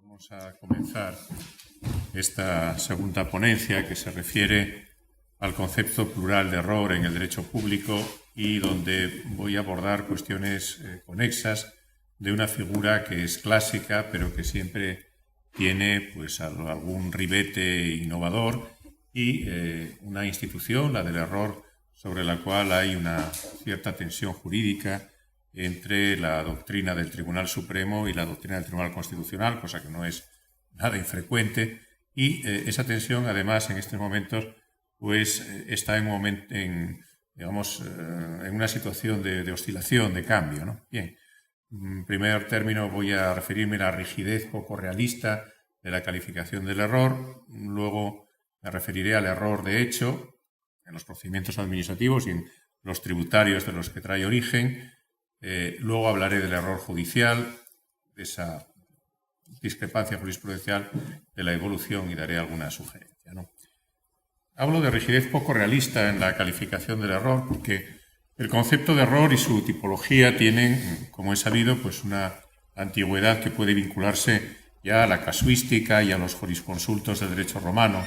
Vamos a comenzar esta segunda ponencia que se refiere al concepto plural de error en el derecho público y donde voy a abordar cuestiones conexas de una figura que es clásica pero que siempre tiene pues algún ribete innovador y una institución, la del error, sobre la cual hay una cierta tensión jurídica entre la doctrina del Tribunal Supremo y la doctrina del Tribunal Constitucional, cosa que no es nada infrecuente, y esa tensión, además, en estos momentos, pues está en una situación de oscilación, de cambio, ¿no? Bien, en primer término voy a referirme a la rigidez poco realista de la calificación del error, luego me referiré al error de hecho en los procedimientos administrativos y en los tributarios de los que trae origen. Luego hablaré del error judicial, de esa discrepancia jurisprudencial, de la evolución y daré alguna sugerencia, ¿no? Hablo de rigidez poco realista en la calificación del error porque el concepto de error y su tipología tienen, como he sabido, pues una antigüedad que puede vincularse ya a la casuística y a los jurisconsultos del derecho romano.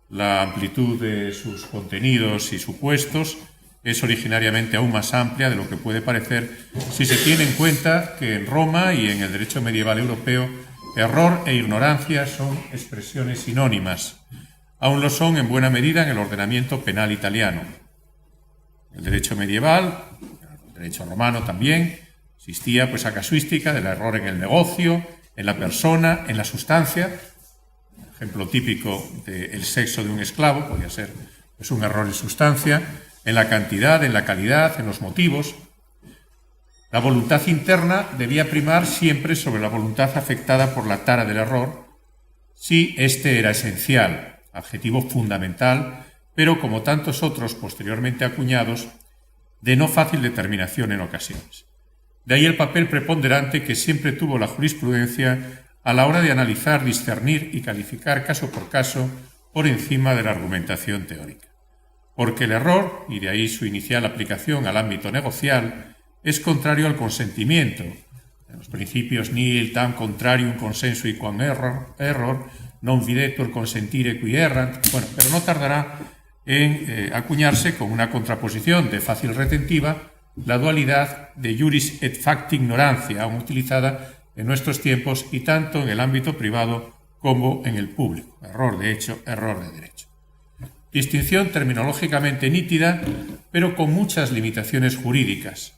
La amplitud de sus contenidos y supuestos es originariamente aún más amplia de lo que puede parecer si se tiene en cuenta que en Roma y en el derecho medieval europeo error e ignorancia son expresiones sinónimas. Aún lo son en buena medida en el ordenamiento penal italiano. El derecho medieval, el derecho romano también, existía pues a casuística del error en el negocio, en la persona, en la sustancia. Ejemplo típico del sexo de un esclavo podría ser pues, un error en sustancia, en la cantidad, en la calidad, en los motivos. La voluntad interna debía primar siempre sobre la voluntad afectada por la tara del error, si éste era esencial, adjetivo fundamental, pero como tantos otros posteriormente acuñados, de no fácil determinación en ocasiones. De ahí el papel preponderante que siempre tuvo la jurisprudencia a la hora de analizar, discernir y calificar caso por caso por encima de la argumentación teórica. Porque el error, y de ahí su inicial aplicación al ámbito negocial, es contrario al consentimiento. En los principios nihil tam contrarium consensu quam error, non videtur consentire qui errant. Bueno, pero no tardará en acuñarse con una contraposición de fácil retentiva la dualidad de juris et facti ignorancia, aún utilizada en nuestros tiempos y tanto en el ámbito privado como en el público. Error de hecho, error de derecho. Distinción terminológicamente nítida, pero con muchas limitaciones jurídicas.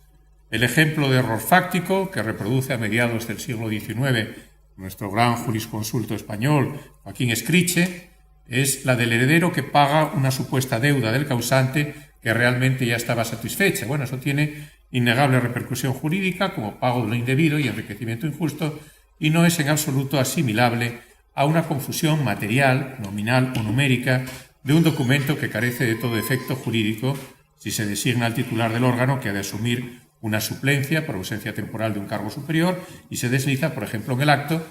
El ejemplo de error fáctico, que reproduce a mediados del siglo XIX nuestro gran jurisconsulto español, Joaquín Escriche, es la del heredero que paga una supuesta deuda del causante que realmente ya estaba satisfecha. Bueno, eso tiene innegable repercusión jurídica como pago de lo indebido y enriquecimiento injusto y no es en absoluto asimilable a una confusión material, nominal o numérica de un documento que carece de todo efecto jurídico si se designa al titular del órgano que ha de asumir una suplencia por ausencia temporal de un cargo superior y se desliza, por ejemplo, en el acto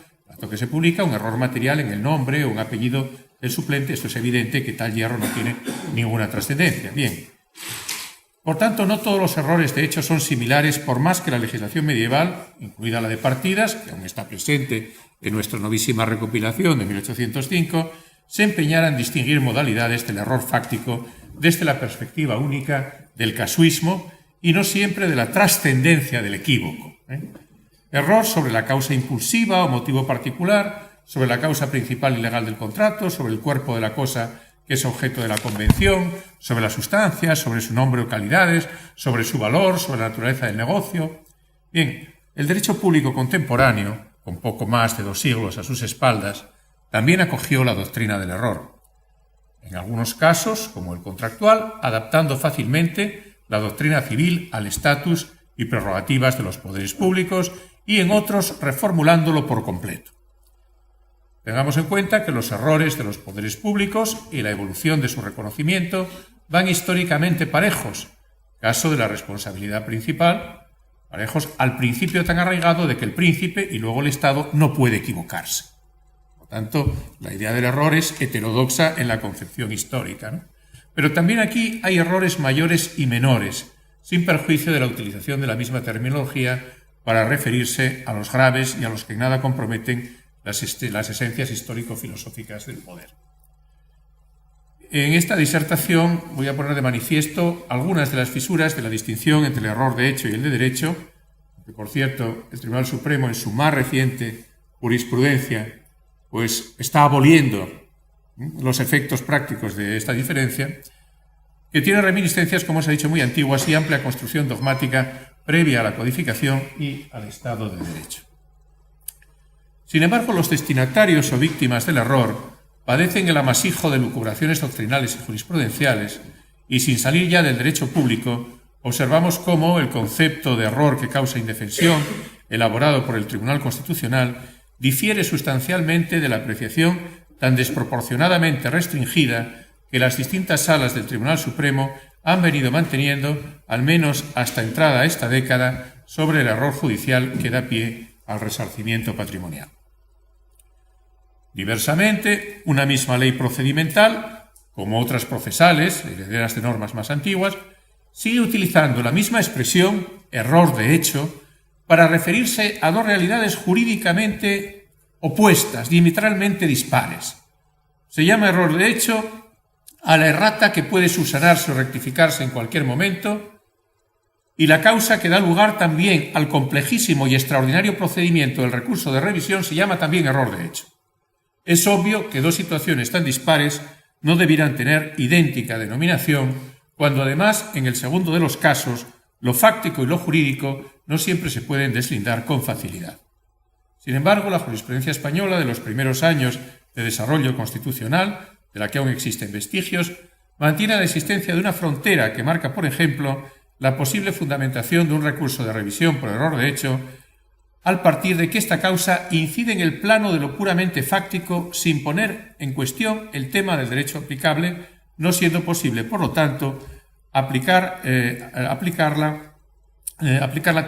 que se publica, un error material en el nombre o un apellido del suplente. Esto es evidente que tal hierro no tiene ninguna trascendencia. Bien. Por tanto, no todos los errores de hecho son similares, por más que la legislación medieval, incluida la de partidas, que aún está presente en nuestra novísima recopilación de 1805, se empeñara en distinguir modalidades del error fáctico desde la perspectiva única del casuismo y no siempre de la trascendencia del equívoco. Error sobre la causa impulsiva o motivo particular, sobre la causa principal y legal del contrato, sobre el cuerpo de la cosa que es objeto de la convención, sobre la sustancia, sobre su nombre o calidades, sobre su valor, sobre la naturaleza del negocio. Bien, el derecho público contemporáneo, con poco más de 2 siglos a sus espaldas, también acogió la doctrina del error. En algunos casos, como el contractual, adaptando fácilmente la doctrina civil al estatus y prerrogativas de los poderes públicos y en otros reformulándolo por completo. Tengamos en cuenta que los errores de los poderes públicos y la evolución de su reconocimiento van históricamente parejos, caso de la responsabilidad principal, parejos al principio tan arraigado de que el príncipe y luego el Estado no puede equivocarse. Por tanto, la idea del error es heterodoxa en la concepción histórica, ¿no? Pero también aquí hay errores mayores y menores, sin perjuicio de la utilización de la misma terminología para referirse a los graves y a los que en nada comprometen las esencias histórico-filosóficas del poder. En esta disertación voy a poner de manifiesto algunas de las fisuras de la distinción entre el error de hecho y el de derecho, que por cierto el Tribunal Supremo en su más reciente jurisprudencia pues está aboliendo los efectos prácticos de esta diferencia, que tiene reminiscencias, como se ha dicho, muy antiguas y amplia construcción dogmática previa a la codificación y al Estado de Derecho. Sin embargo, los destinatarios o víctimas del error padecen el amasijo de lucubraciones doctrinales y jurisprudenciales, y sin salir ya del derecho público, observamos cómo el concepto de error que causa indefensión, elaborado por el Tribunal Constitucional, difiere sustancialmente de la apreciación tan desproporcionadamente restringida que las distintas salas del Tribunal Supremo han venido manteniendo, al menos hasta entrada esta década, sobre el error judicial que da pie al resarcimiento patrimonial. Diversamente, una misma ley procedimental, como otras procesales, herederas de normas más antiguas, sigue utilizando la misma expresión, error de hecho, para referirse a dos realidades jurídicamente opuestas, diametralmente dispares. Se llama error de hecho a la errata que puede subsanarse o rectificarse en cualquier momento, y la causa que da lugar también al complejísimo y extraordinario procedimiento del recurso de revisión se llama también error de hecho. Es obvio que dos situaciones tan dispares no debieran tener idéntica denominación, cuando además, en el segundo de los casos, lo fáctico y lo jurídico no siempre se pueden deslindar con facilidad. Sin embargo, la jurisprudencia española de los primeros años de desarrollo constitucional, de la que aún existen vestigios, mantiene la existencia de una frontera que marca, por ejemplo, la posible fundamentación de un recurso de revisión por error de hecho, al partir de que esta causa incide en el plano de lo puramente fáctico sin poner en cuestión el tema del derecho aplicable, no siendo posible, por lo tanto, aplicar la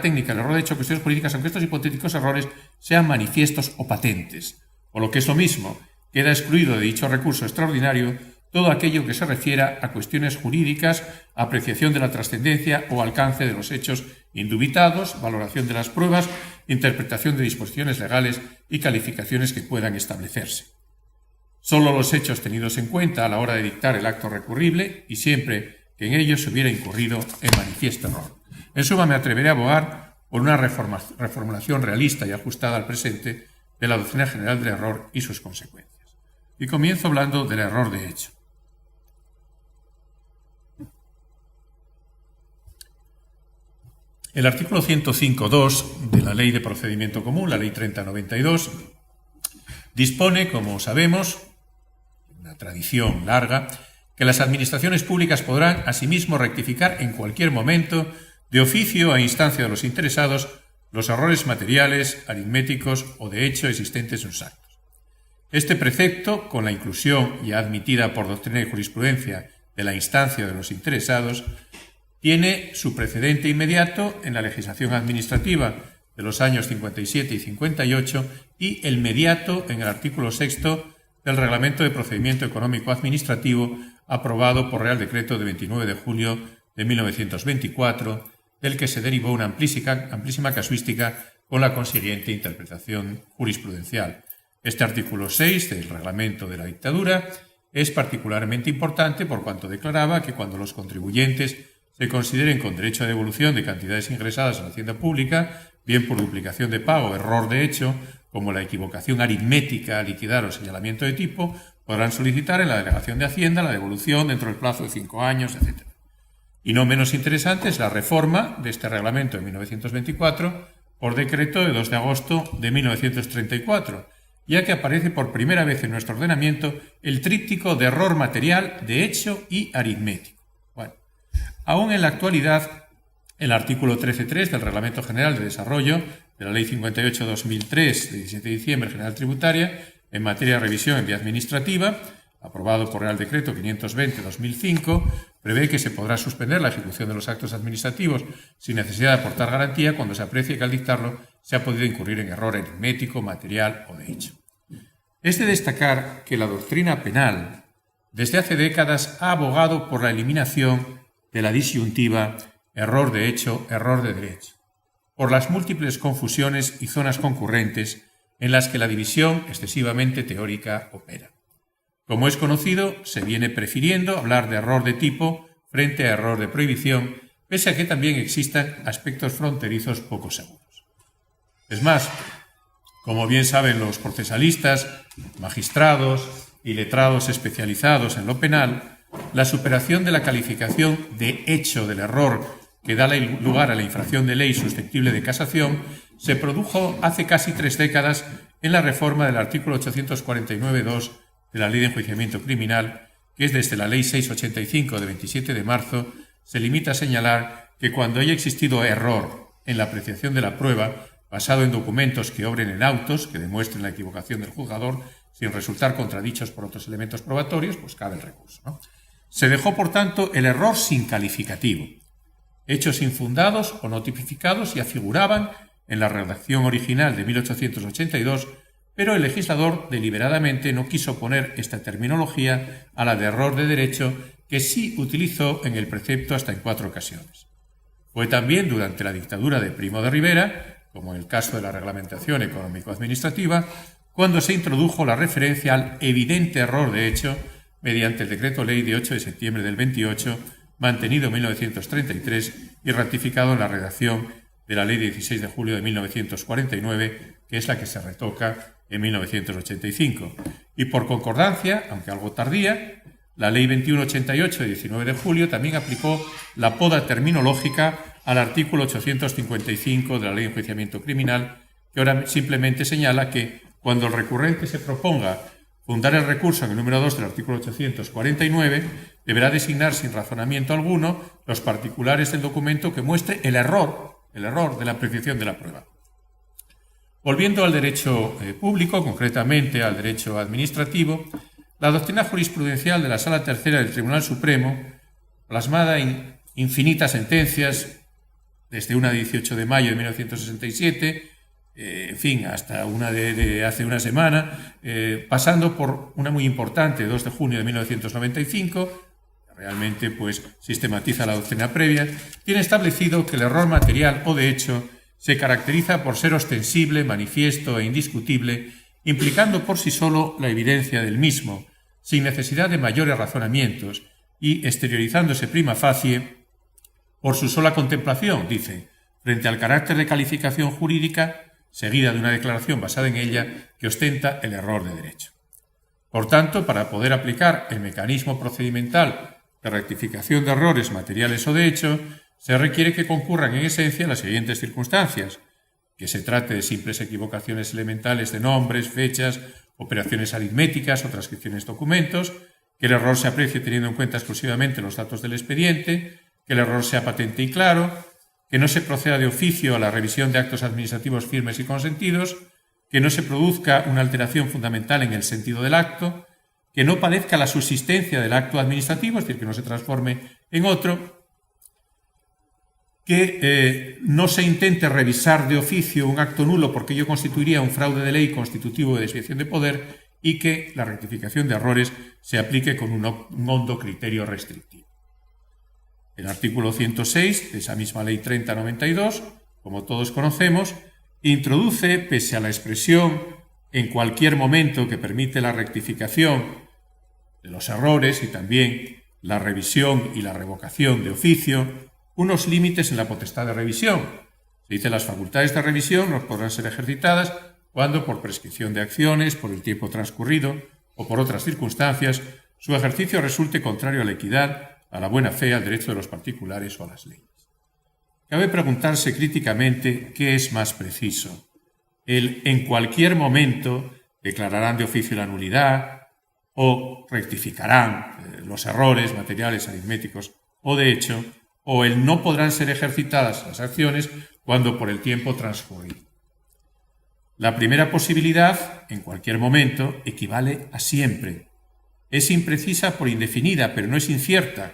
técnica del error de hecho a cuestiones jurídicas, aunque estos hipotéticos errores sean manifiestos o patentes. O lo que es lo mismo, queda excluido de dicho recurso extraordinario todo aquello que se refiera a cuestiones jurídicas, apreciación de la trascendencia o alcance de los hechos indubitados, valoración de las pruebas, interpretación de disposiciones legales y calificaciones que puedan establecerse. Solo los hechos tenidos en cuenta a la hora de dictar el acto recurrible y siempre que en ellos se hubiera incurrido en manifiesto error. En suma, me atreveré a abogar por una reformulación realista y ajustada al presente de la doctrina general del error y sus consecuencias. Y comienzo hablando del error de hecho. El artículo 105.2 de la Ley de Procedimiento Común, la Ley 3092, dispone, como sabemos, una tradición larga, que las administraciones públicas podrán asimismo rectificar en cualquier momento, de oficio a instancia de los interesados, los errores materiales, aritméticos o de hecho existentes en sus actos. Este precepto, con la inclusión ya admitida por doctrina y jurisprudencia de la instancia de los interesados, tiene su precedente inmediato en la legislación administrativa de los años 57 y 58 y el mediato en el artículo 6 del Reglamento de Procedimiento Económico Administrativo aprobado por Real Decreto de 29 de julio de 1924, del que se derivó una amplísima casuística con la consiguiente interpretación jurisprudencial. Este artículo 6 del Reglamento de la Dictadura es particularmente importante por cuanto declaraba que cuando los contribuyentes se consideren con derecho a devolución de cantidades ingresadas a la hacienda pública, bien por duplicación de pago, error de hecho, como la equivocación aritmética, liquidar o señalamiento de tipo, podrán solicitar en la Delegación de Hacienda la devolución dentro del plazo de 5 años, etc. Y no menos interesante es la reforma de este reglamento de 1924 por decreto de 2 de agosto de 1934, ya que aparece por primera vez en nuestro ordenamiento el tríptico de error material, de hecho y aritmético. Bueno, aún en la actualidad, el artículo 13.3 del Reglamento General de Desarrollo de la Ley 58/2003 de 17 de diciembre General Tributaria en materia de revisión en vía administrativa, aprobado por Real Decreto 520/2005, prevé que se podrá suspender la ejecución de los actos administrativos sin necesidad de aportar garantía cuando se aprecie que al dictarlo se ha podido incurrir en error aritmético, material o de hecho. Es de destacar que la doctrina penal desde hace décadas ha abogado por la eliminación de la disyuntiva error de hecho, error de derecho, por las múltiples confusiones y zonas concurrentes en las que la división excesivamente teórica opera. Como es conocido, se viene prefiriendo hablar de error de tipo frente a error de prohibición, pese a que también existan aspectos fronterizos poco seguros. Es más, como bien saben los procesalistas, magistrados y letrados especializados en lo penal, la superación de la calificación de hecho del error que da lugar a la infracción de ley susceptible de casación se produjo hace casi 3 décadas en la reforma del artículo 849.2 de la Ley de Enjuiciamiento Criminal, que es desde la Ley 685 de 27 de marzo, se limita a señalar que cuando haya existido error en la apreciación de la prueba, basado en documentos que obren en autos que demuestren la equivocación del juzgador sin resultar contradichos por otros elementos probatorios, pues cabe el recurso, ¿no? Se dejó, por tanto, el error sin calificativo. Hechos infundados o no tipificados ya figuraban en la redacción original de 1882, pero el legislador deliberadamente no quiso poner esta terminología a la de error de derecho, que sí utilizó en el precepto hasta en 4 ocasiones. Fue también durante la dictadura de Primo de Rivera, como en el caso de la reglamentación económico-administrativa, cuando se introdujo la referencia al evidente error de hecho mediante el Decreto Ley de 8 de septiembre del 28, mantenido en 1933 y ratificado en la redacción de la Ley de 16 de julio de 1949, que es la que se retoca en 1985. Y por concordancia, aunque algo tardía, la Ley 2188 de 19 de julio también aplicó la poda terminológica al artículo 855 de la Ley de Enjuiciamiento Criminal, que ahora simplemente señala que cuando el recurrente se proponga fundar el recurso en el número 2 del artículo 849, deberá designar sin razonamiento alguno los particulares del documento que muestre el error de la apreciación de la prueba. Volviendo al derecho público, concretamente al derecho administrativo, la doctrina jurisprudencial de la Sala Tercera del Tribunal Supremo, plasmada en infinitas sentencias, desde una de 18 de mayo de 1967, hasta una de hace una semana, pasando por una muy importante, 2 de junio de 1995, que realmente sistematiza la doctrina previa, tiene establecido que el error material o de hecho se caracteriza por ser ostensible, manifiesto e indiscutible, implicando por sí solo la evidencia del mismo, sin necesidad de mayores razonamientos y exteriorizándose prima facie por su sola contemplación, dice, frente al carácter de calificación jurídica seguida de una declaración basada en ella que ostenta el error de derecho. Por tanto, para poder aplicar el mecanismo procedimental de rectificación de errores materiales o de hecho, se requiere que concurran en esencia las siguientes circunstancias: que se trate de simples equivocaciones elementales de nombres, fechas, operaciones aritméticas o transcripciones de documentos, que el error se aprecie teniendo en cuenta exclusivamente los datos del expediente, que el error sea patente y claro, que no se proceda de oficio a la revisión de actos administrativos firmes y consentidos, que no se produzca una alteración fundamental en el sentido del acto, que no padezca la subsistencia del acto administrativo, es decir, que no se transforme en otro, que no se intente revisar de oficio un acto nulo porque ello constituiría un fraude de ley constitutivo de desviación de poder y que la rectificación de errores se aplique con un hondo criterio restrictivo. El artículo 106 de esa misma Ley 3092, como todos conocemos, introduce, pese a la expresión en cualquier momento que permite la rectificación de los errores y también la revisión y la revocación de oficio, unos límites en la potestad de revisión. Se dice las facultades de revisión no podrán ser ejercitadas cuando, por prescripción de acciones, por el tiempo transcurrido o por otras circunstancias, su ejercicio resulte contrario a la equidad, a la buena fe, al derecho de los particulares o a las leyes. Cabe preguntarse críticamente qué es más preciso: el en cualquier momento declararán de oficio la nulidad o rectificarán los errores materiales, aritméticos o de hecho, o el no podrán ser ejercitadas las acciones cuando por el tiempo transcurrido. La primera posibilidad, en cualquier momento, equivale a siempre. Es imprecisa por indefinida, pero no es incierta.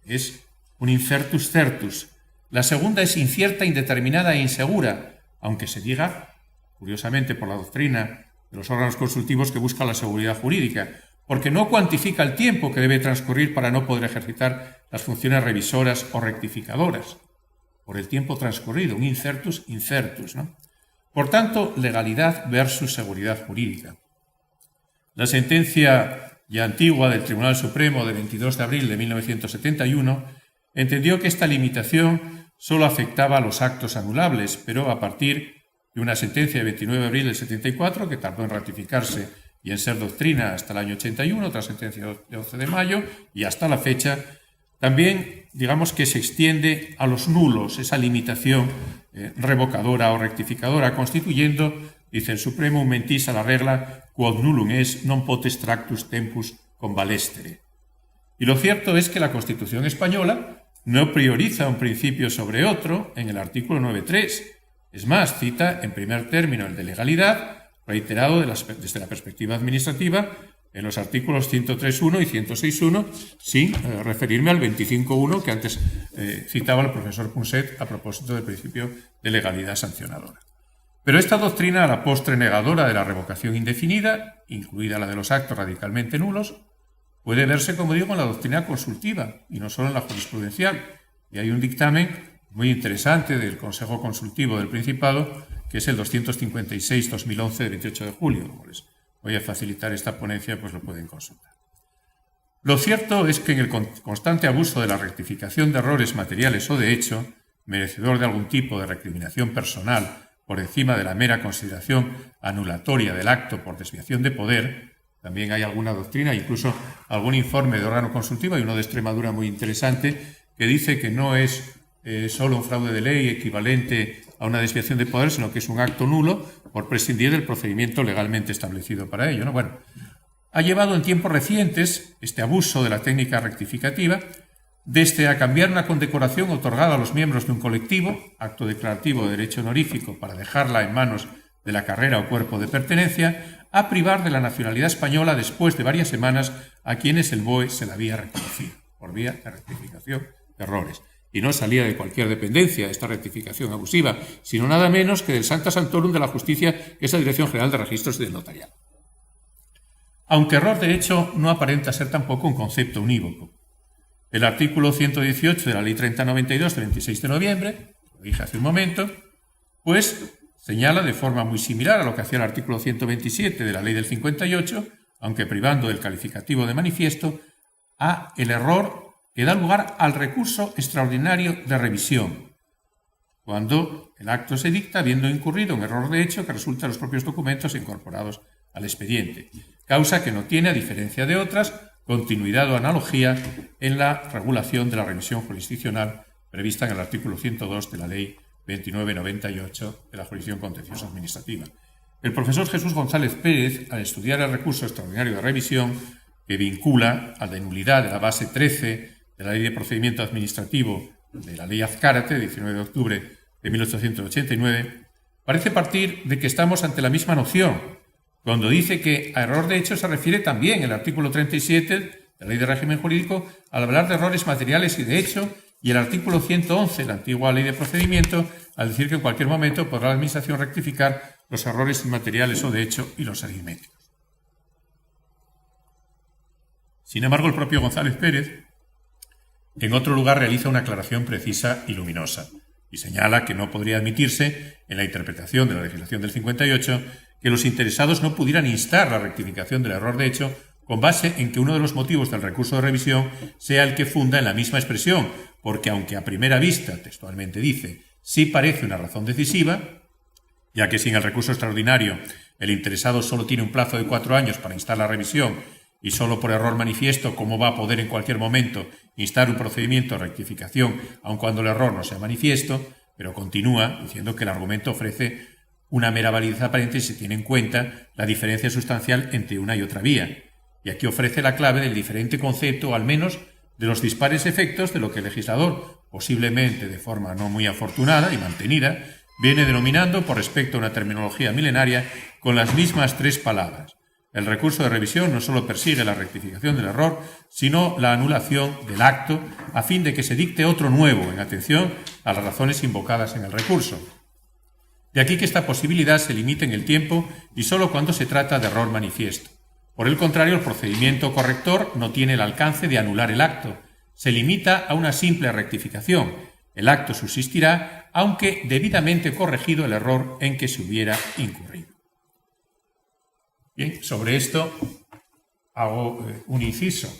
Es un incertus certus. La segunda es incierta, indeterminada e insegura, aunque se diga, curiosamente por la doctrina de los órganos consultivos, que busca la seguridad jurídica, porque no cuantifica el tiempo que debe transcurrir para no poder ejercitar las funciones revisoras o rectificadoras. Por el tiempo transcurrido, un incertus incertus, ¿no? Por tanto, legalidad versus seguridad jurídica. La sentencia ya antigua del Tribunal Supremo de 22 de abril de 1971 entendió que esta limitación solo afectaba a los actos anulables, pero a partir de una sentencia de 29 de abril del 74, que tardó en ratificarse y en ser doctrina hasta el año 81, otra sentencia de 11 de mayo, y hasta la fecha, también digamos que se extiende a los nulos esa limitación revocadora o rectificadora, constituyendo, dice el Supremo, un mentis a la regla quod nullum es non potest tractus tempus convalescere. Y lo cierto es que la Constitución española no prioriza un principio sobre otro en el artículo 9.3. Es más, cita en primer término el de legalidad, reiterado desde la perspectiva administrativa, en los artículos 103.1 y 106.1, sin referirme al 25.1 que antes citaba el profesor Punset a propósito del principio de legalidad sancionadora. Pero esta doctrina, a la postre negadora de la revocación indefinida, incluida la de los actos radicalmente nulos, puede verse, como digo, en la doctrina consultiva y no solo en la jurisprudencial. Y hay un dictamen muy interesante del Consejo Consultivo del Principado, que es el 256-2011 de 28 de julio. Como les voy a facilitar esta ponencia, pues lo pueden consultar. Lo cierto es que en el constante abuso de la rectificación de errores materiales o de hecho, merecedor de algún tipo de recriminación personal por encima de la mera consideración anulatoria del acto por desviación de poder, también hay alguna doctrina, incluso algún informe de órgano consultivo, y uno de Extremadura muy interesante, que dice que no es solo un fraude de ley equivalente a una desviación de poder, sino que es un acto nulo por prescindir del procedimiento legalmente establecido para ello, ¿no? Bueno, ha llevado en tiempos recientes este abuso de la técnica rectificativa desde a cambiar una condecoración otorgada a los miembros de un colectivo, acto declarativo de derecho honorífico, para dejarla en manos de la carrera o cuerpo de pertenencia, a privar de la nacionalidad española después de varias semanas a quienes el BOE se la había reconocido, por vía de rectificación de errores. Y no salía de cualquier dependencia esta rectificación abusiva, sino nada menos que del Sancta Sanctorum de la Justicia, que es la Dirección General de Registros y del Notariado. Aunque error de hecho no aparenta ser tampoco un concepto unívoco. El artículo 118 de la Ley 3092 del 26 de noviembre, lo dije hace un momento, pues señala de forma muy similar a lo que hacía el artículo 127 de la Ley del 58, aunque privando del calificativo de manifiesto, a el error que da lugar al recurso extraordinario de revisión, cuando el acto se dicta habiendo incurrido en error de hecho que resulta de los propios documentos incorporados al expediente, causa que no tiene, a diferencia de otras, continuidad o analogía en la regulación de la revisión jurisdiccional prevista en el artículo 102 de la Ley 2998 de la Jurisdicción Contenciosa Administrativa. El profesor Jesús González Pérez, al estudiar el recurso extraordinario de revisión, que vincula a la nulidad de la base 13 de la Ley de Procedimiento Administrativo de la Ley Azcárate, 19 de octubre de 1889, parece partir de que estamos ante la misma noción, cuando dice que a error de hecho se refiere también el artículo 37 de la Ley de Régimen Jurídico al hablar de errores materiales y de hecho, y el artículo 111 de la antigua Ley de Procedimiento al decir que en cualquier momento podrá la Administración rectificar los errores inmateriales o de hecho y los aritméticos. Sin embargo, el propio González Pérez en otro lugar realiza una aclaración precisa y luminosa y señala que no podría admitirse en la interpretación de la legislación del 58 que los interesados no pudieran instar la rectificación del error de hecho con base en que uno de los motivos del recurso de revisión sea el que funda en la misma expresión, porque aunque a primera vista, textualmente dice, sí parece una razón decisiva, ya que sin el recurso extraordinario el interesado solo tiene un plazo de 4 años para instar la revisión y solo por error manifiesto, ¿cómo va a poder en cualquier momento instar un procedimiento de rectificación, aun cuando el error no sea manifiesto? Pero continúa diciendo que el argumento ofrece una mera validez aparente si se tiene en cuenta la diferencia sustancial entre una y otra vía. Y aquí ofrece la clave del diferente concepto, o al menos de los dispares efectos de lo que el legislador, posiblemente de forma no muy afortunada y mantenida, viene denominando, por respecto a una terminología milenaria, con las mismas 3 palabras. El recurso de revisión no solo persigue la rectificación del error, sino la anulación del acto, a fin de que se dicte otro nuevo, en atención a las razones invocadas en el recurso. De aquí que esta posibilidad se limite en el tiempo y solo cuando se trata de error manifiesto. Por el contrario, el procedimiento corrector no tiene el alcance de anular el acto. Se limita a una simple rectificación. El acto subsistirá aunque debidamente corregido el error en que se hubiera incurrido. Bien, sobre esto hago un inciso.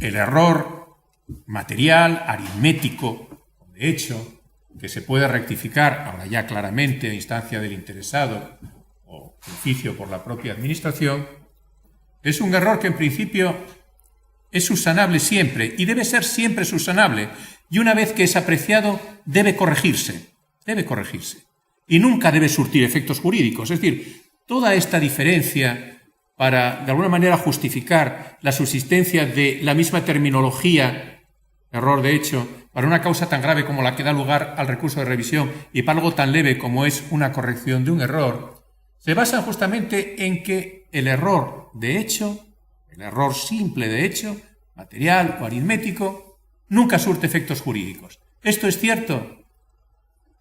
El error material, aritmético, de hecho, que se puede rectificar ahora ya claramente a instancia del interesado o oficio por la propia administración, es un error que en principio es subsanable siempre y debe ser siempre subsanable, y una vez que es apreciado debe corregirse y nunca debe surtir efectos jurídicos. Es decir, toda esta diferencia para de alguna manera justificar la subsistencia de la misma terminología, error de hecho, para una causa tan grave como la que da lugar al recurso de revisión y para algo tan leve como es una corrección de un error, se basa justamente en que el error de hecho, el error simple de hecho, material o aritmético, nunca surte efectos jurídicos. ¿Esto es cierto?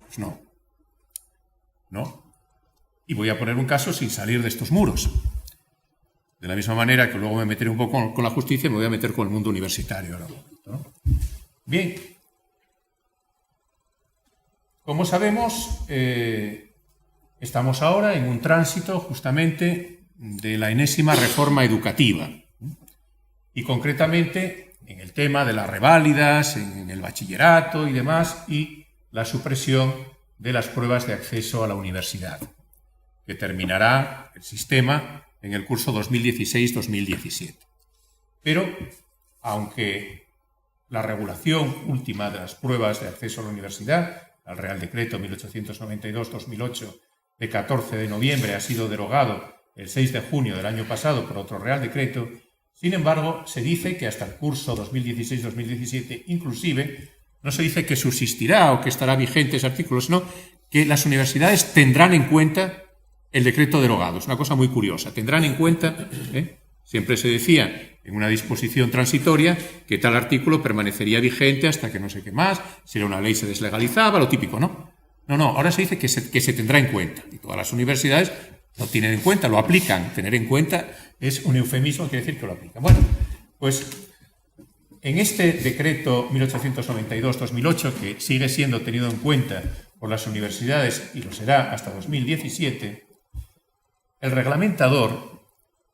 Pues no. Y voy a poner un caso sin salir de estos muros. De la misma manera que luego me meteré un poco con la justicia, me voy a meter con el mundo universitario ahora, ¿no? Bien. Como sabemos, estamos ahora en un tránsito justamente de la enésima reforma educativa. Y concretamente en el tema de las reválidas, en el bachillerato y demás, y la supresión de las pruebas de acceso a la universidad, que terminará el sistema en el curso 2016-2017. Pero, aunque la regulación última de las pruebas de acceso a la universidad, el Real Decreto 1892-2008 de 14 de noviembre, ha sido derogado el 6 de junio del año pasado por otro Real Decreto, sin embargo, se dice que hasta el curso 2016-2017, inclusive, no se dice que subsistirá o que estará vigente ese artículo, sino que las universidades tendrán en cuenta el decreto derogado. Es una cosa muy curiosa. Tendrán en cuenta, siempre se decía en una disposición transitoria, que tal artículo permanecería vigente hasta que no sé qué más, si era una ley se deslegalizaba, lo típico, ¿no? No, ahora se dice que se tendrá en cuenta. Y todas las universidades lo tienen en cuenta, lo aplican. Tener en cuenta es un eufemismo, quiere decir que lo aplican. Bueno, pues en este decreto 1892-2008, que sigue siendo tenido en cuenta por las universidades y lo será hasta 2017, el reglamentador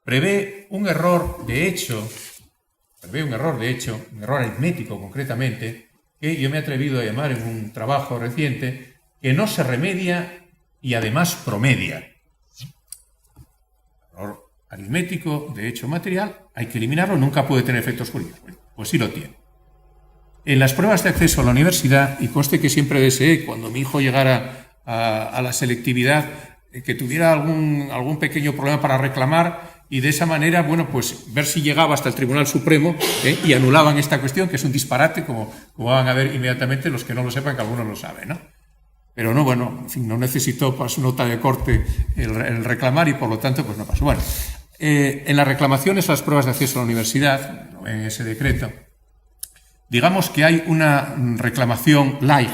prevé un error de hecho, un error aritmético concretamente, que yo me he atrevido a llamar en un trabajo reciente, que no se remedia y además promedia. Error aritmético de hecho material, hay que eliminarlo, nunca puede tener efectos jurídicos. Bueno, pues sí lo tiene. En las pruebas de acceso a la universidad, y conste que siempre deseé, cuando mi hijo llegara a la selectividad, que tuviera algún pequeño problema para reclamar y de esa manera, bueno, pues ver si llegaba hasta el Tribunal Supremo y anulaban esta cuestión, que es un disparate, como van a ver inmediatamente los que no lo sepan, que algunos lo saben, ¿no? Pero no, bueno, en fin, no necesitó para su nota de corte el reclamar y por lo tanto, pues no pasó. Bueno, en las reclamaciones a las pruebas de acceso a la universidad, en ese decreto, digamos que hay una reclamación light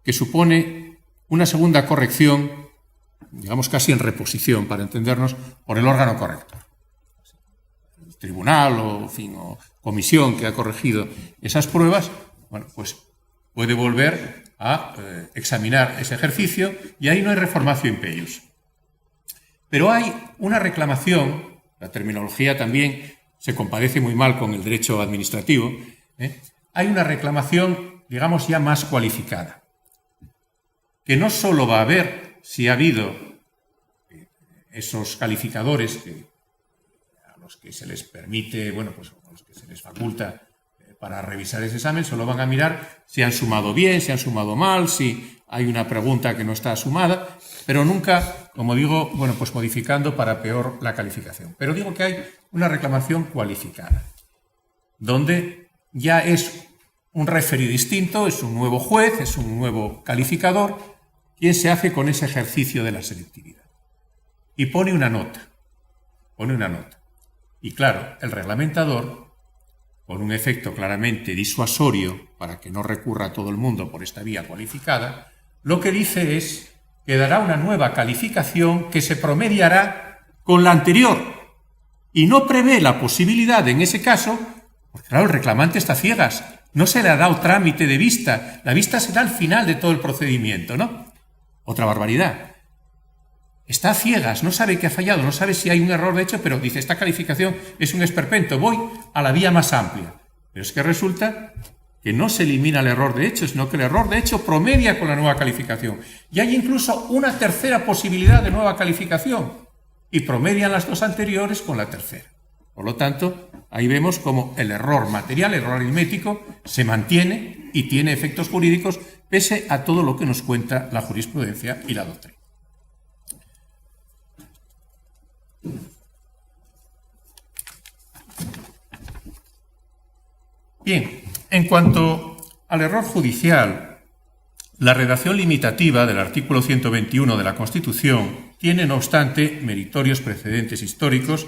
que supone una segunda corrección, digamos casi en reposición, para entendernos, por el órgano corrector. El tribunal o comisión que ha corregido esas pruebas, bueno, pues puede volver a examinar ese ejercicio y ahí no hay reformatio imperius. Pero hay una reclamación, la terminología también se compadece muy mal con el derecho administrativo, hay una reclamación, digamos, ya más cualificada, que no solo va a ver si ha habido esos calificadores a los que se les permite, bueno, pues a los que se les faculta para revisar ese examen, solo van a mirar si han sumado bien, si han sumado mal, si hay una pregunta que no está sumada, pero nunca, como digo, bueno, pues modificando para peor la calificación. Pero digo que hay una reclamación cualificada, donde ya es un referee distinto, es un nuevo juez, es un nuevo calificador, quien se hace con ese ejercicio de la selectividad. Y pone una nota. Y claro, el reglamentador, con un efecto claramente disuasorio, para que no recurra todo el mundo por esta vía cualificada, lo que dice es que dará una nueva calificación que se promediará con la anterior. Y no prevé la posibilidad, en ese caso, porque claro, el reclamante está a ciegas, no se le ha dado trámite de vista. La vista se da al final de todo el procedimiento, ¿no? Otra barbaridad. Está a ciegas, no sabe que ha fallado, no sabe si hay un error de hecho, pero dice, esta calificación es un esperpento, voy a la vía más amplia. Pero es que resulta que no se elimina el error de hecho, sino que el error de hecho promedia con la nueva calificación. Y hay incluso una tercera posibilidad de nueva calificación, y promedian las dos anteriores con la tercera. Por lo tanto, ahí vemos cómo el error material, el error aritmético, se mantiene y tiene efectos jurídicos pese a todo lo que nos cuenta la jurisprudencia y la doctrina. Bien, en cuanto al error judicial, la redacción limitativa del artículo 121 de la Constitución tiene, no obstante, meritorios precedentes históricos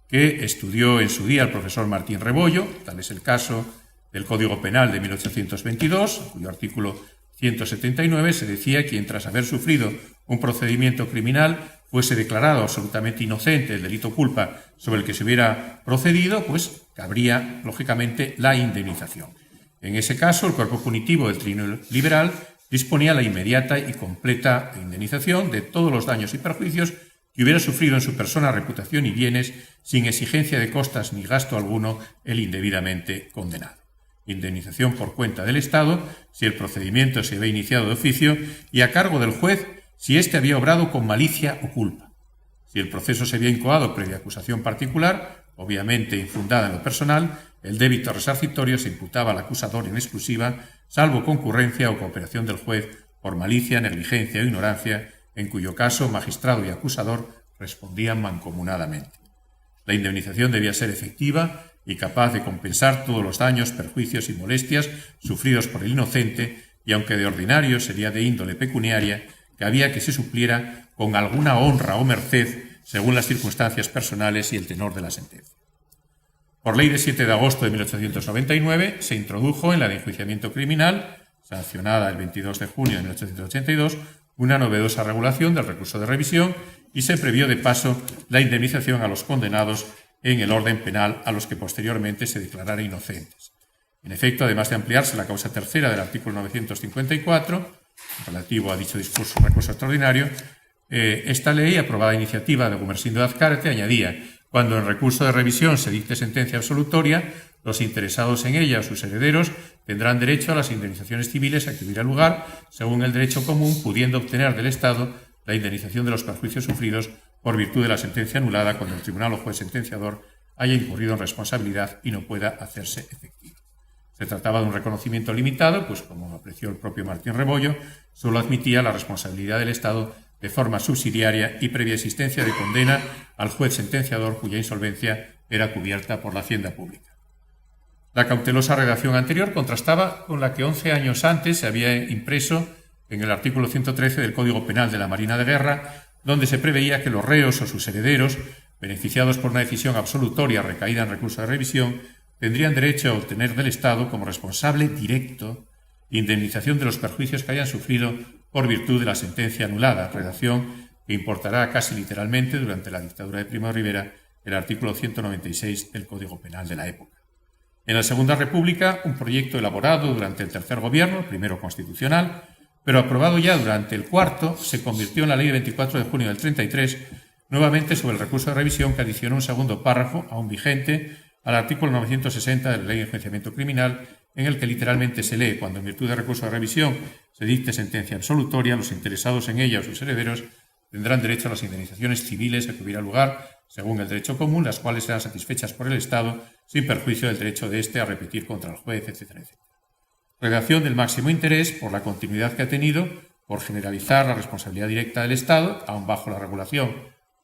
que estudió en su día el profesor Martín Rebollo. Tal es el caso del Código Penal de 1822, en cuyo artículo 179 se decía que quien, tras haber sufrido un procedimiento criminal, fuese declarado absolutamente inocente del delito culpa sobre el que se hubiera procedido, pues cabría, lógicamente, la indemnización. En ese caso, el cuerpo punitivo del Tribunal Liberal disponía la inmediata y completa indemnización de todos los daños y perjuicios que hubiera sufrido en su persona, reputación y bienes, sin exigencia de costas ni gasto alguno, el indebidamente condenado. Indemnización por cuenta del Estado si el procedimiento se había iniciado de oficio y a cargo del juez si éste había obrado con malicia o culpa. Si el proceso se había incoado previa acusación particular, obviamente infundada en lo personal, el débito resarcitorio se imputaba al acusador en exclusiva, salvo concurrencia o cooperación del juez por malicia, negligencia o ignorancia, en cuyo caso magistrado y acusador respondían mancomunadamente. La indemnización debía ser efectiva y capaz de compensar todos los daños, perjuicios y molestias sufridos por el inocente, y aunque de ordinario sería de índole pecuniaria, que había que se supliera con alguna honra o merced según las circunstancias personales y el tenor de la sentencia. Por ley de 7 de agosto de 1899 se introdujo en la de enjuiciamiento criminal, sancionada el 22 de junio de 1882, una novedosa regulación del recurso de revisión y se previó de paso la indemnización a los condenados en el orden penal a los que posteriormente se declarara inocentes. En efecto, además de ampliarse la causa tercera del artículo 954, relativo a dicho recurso extraordinario, esta ley, aprobada a iniciativa de Gumersindo de Azcárate, añadía: cuando en recurso de revisión se dicte sentencia absolutoria, los interesados en ella o sus herederos tendrán derecho a las indemnizaciones civiles a que hubiera lugar, según el derecho común, pudiendo obtener del Estado la indemnización de los perjuicios sufridos por virtud de la sentencia anulada cuando el tribunal o juez sentenciador haya incurrido en responsabilidad y no pueda hacerse efectiva. Se trataba de un reconocimiento limitado, pues como apreció el propio Martín Rebollo, solo admitía la responsabilidad del Estado de forma subsidiaria y previa existencia de condena al juez sentenciador cuya insolvencia era cubierta por la hacienda pública. La cautelosa redacción anterior contrastaba con la que 11 años antes se había impreso en el artículo 113 del Código Penal de la Marina de Guerra, donde se preveía que los reos o sus herederos, beneficiados por una decisión absolutoria recaída en recurso de revisión, tendrían derecho a obtener del Estado, como responsable directo, indemnización de los perjuicios que hayan sufrido por virtud de la sentencia anulada, redacción que importará casi literalmente durante la dictadura de Primo de Rivera el artículo 196 del Código Penal de la época. En la Segunda República, un proyecto elaborado durante el tercer gobierno, el primero constitucional, pero aprobado ya durante el cuarto, se convirtió en la Ley de 24 de junio del 33, nuevamente sobre el recurso de revisión, que adicionó un segundo párrafo, aún vigente, al artículo 960 de la Ley de Enjuiciamiento Criminal, en el que literalmente se lee: cuando en virtud de recurso de revisión se dicte sentencia absolutoria, los interesados en ella o sus herederos tendrán derecho a las indemnizaciones civiles a que hubiera lugar, según el derecho común, las cuales serán satisfechas por el Estado, sin perjuicio del derecho de éste a repetir contra el juez, etc., etc. Redacción del máximo interés por la continuidad que ha tenido por generalizar la responsabilidad directa del Estado, aun bajo la regulación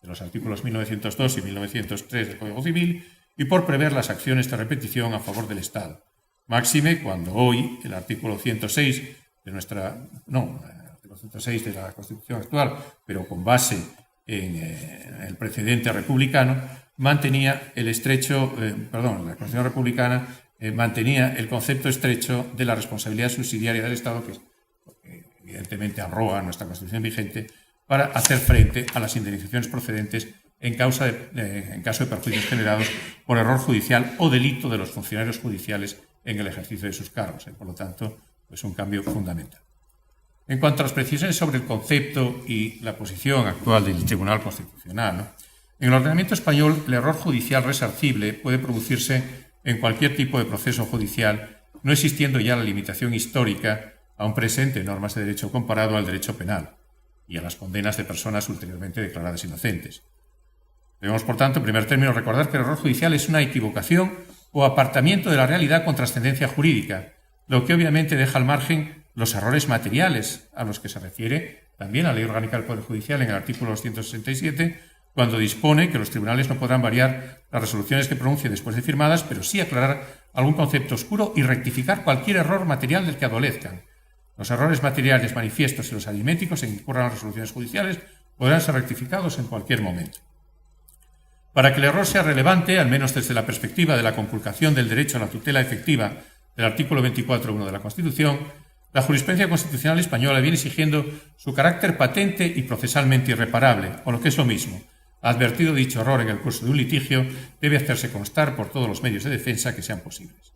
de los artículos 1902 y 1903 del Código Civil, y por prever las acciones de repetición a favor del Estado. Máxime cuando hoy el artículo 106 de artículo 106 de la Constitución actual, pero con base en el precedente republicano, mantenía el la Constitución republicana mantenía el concepto estrecho de la responsabilidad subsidiaria del Estado, que evidentemente arroga nuestra Constitución vigente, para hacer frente a las indemnizaciones procedentes en caso de perjuicios generados por error judicial o delito de los funcionarios judiciales en el ejercicio de sus cargos. Por lo tanto, pues un cambio fundamental. En cuanto a las precisiones sobre el concepto y la posición actual del Tribunal Constitucional, ¿no? En el ordenamiento español, el error judicial resarcible puede producirse en cualquier tipo de proceso judicial, no existiendo ya la limitación histórica aún presente en normas de derecho comparado al derecho penal y a las condenas de personas ulteriormente declaradas inocentes. Debemos, por tanto, en primer término, recordar que el error judicial es una equivocación o apartamiento de la realidad con trascendencia jurídica, lo que obviamente deja al margen los errores materiales a los que se refiere también la Ley Orgánica del Poder Judicial en el artículo 267, cuando dispone que los tribunales no podrán variar las resoluciones que pronuncien después de firmadas, pero sí aclarar algún concepto oscuro y rectificar cualquier error material del que adolezcan. Los errores materiales manifiestos y los aritméticos en que incurran las resoluciones judiciales podrán ser rectificados en cualquier momento. Para que el error sea relevante, al menos desde la perspectiva de la conculcación del derecho a la tutela efectiva del artículo 24.1 de la Constitución, la jurisprudencia constitucional española viene exigiendo su carácter patente y procesalmente irreparable, o lo que es lo mismo, advertido dicho error en el curso de un litigio, debe hacerse constar por todos los medios de defensa que sean posibles.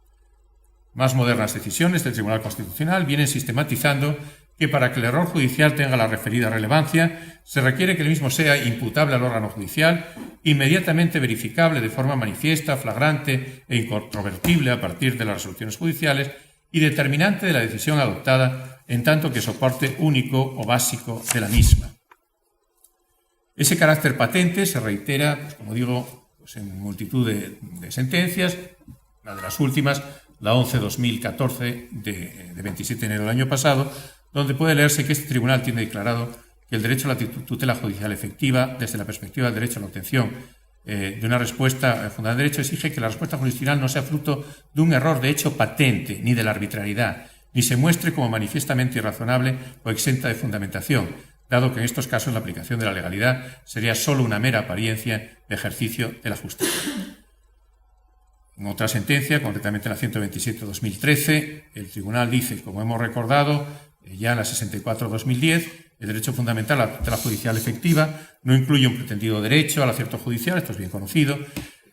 Más modernas decisiones del Tribunal Constitucional vienen sistematizando que para que el error judicial tenga la referida relevancia, se requiere que el mismo sea imputable al órgano judicial, inmediatamente verificable de forma manifiesta, flagrante e incontrovertible a partir de las resoluciones judiciales y determinante de la decisión adoptada, en tanto que soporte único o básico de la misma. Ese carácter patente se reitera, pues, como digo, pues en multitud de sentencias, una de las últimas, la 11-2014 de 27 de enero del año pasado, donde puede leerse que este tribunal tiene declarado que el derecho a la tutela judicial efectiva, desde la perspectiva del derecho a la obtención de una respuesta fundamental de derecho, exige que la respuesta jurisdiccional no sea fruto de un error de hecho patente, ni de la arbitrariedad, ni se muestre como manifiestamente irrazonable o exenta de fundamentación, dado que en estos casos la aplicación de la legalidad sería solo una mera apariencia de ejercicio de la justicia. En otra sentencia, concretamente en la 127-2013, el tribunal dice, como hemos recordado, ya en la 64-2010, el derecho fundamental a la tutela judicial efectiva no incluye un pretendido derecho al acierto judicial, esto es bien conocido,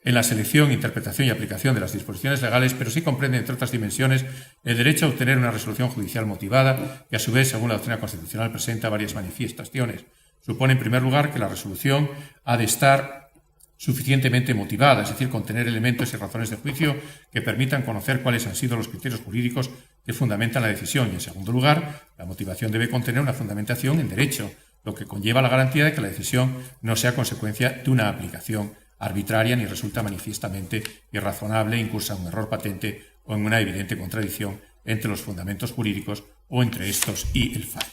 en la selección, interpretación y aplicación de las disposiciones legales, pero sí comprende, entre otras dimensiones, el derecho a obtener una resolución judicial motivada, que a su vez, según la doctrina constitucional, presenta varias manifestaciones. Supone, en primer lugar, que la resolución ha de estar suficientemente motivada, es decir, contener elementos y razones de juicio que permitan conocer cuáles han sido los criterios jurídicos que fundamentan la decisión. Y, en segundo lugar, la motivación debe contener una fundamentación en derecho, lo que conlleva la garantía de que la decisión no sea consecuencia de una aplicación arbitraria ni resulta manifiestamente irrazonable, incursa en un error patente o en una evidente contradicción entre los fundamentos jurídicos o entre estos y el fallo.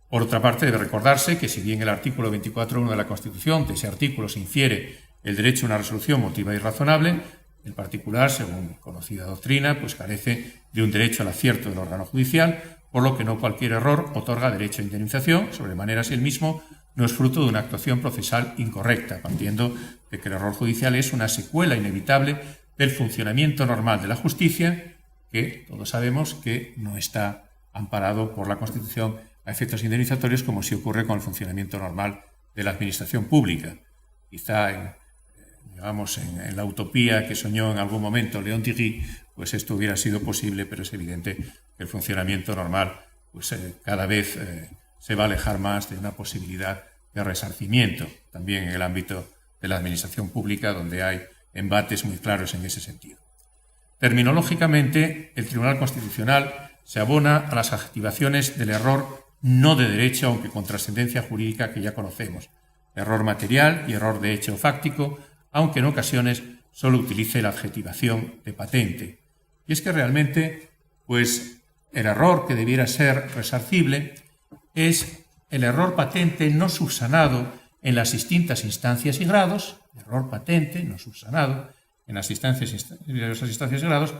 Por otra parte, debe recordarse que si bien el artículo 24.1 de la Constitución, de ese artículo se infiere el derecho a una resolución motivada y razonable, el particular, según conocida doctrina, pues carece de un derecho al acierto del órgano judicial, por lo que no cualquier error otorga derecho a indemnización, sobremanera si el mismo no es fruto de una actuación procesal incorrecta, partiendo de que el error judicial es una secuela inevitable del funcionamiento normal de la justicia, que todos sabemos que no está amparado por la Constitución a efectos indemnizatorios, como si ocurre con el funcionamiento normal de la administración pública. Quizá en la utopía que soñó en algún momento León Tigui, pues esto hubiera sido posible, pero es evidente que el funcionamiento normal pues, cada vez se va a alejar más de una posibilidad de resarcimiento, también en el ámbito de la administración pública, donde hay embates muy claros en ese sentido. Terminológicamente, el Tribunal Constitucional se abona a las adjetivaciones del error no de derecho, aunque con trascendencia jurídica que ya conocemos, error material y error de hecho fáctico, aunque en ocasiones solo utilice la adjetivación de patente. Y es que realmente, pues, el error que debiera ser resarcible es el error patente no subsanado en las distintas instancias y grados, error patente no subsanado en las diversas instancias y grados,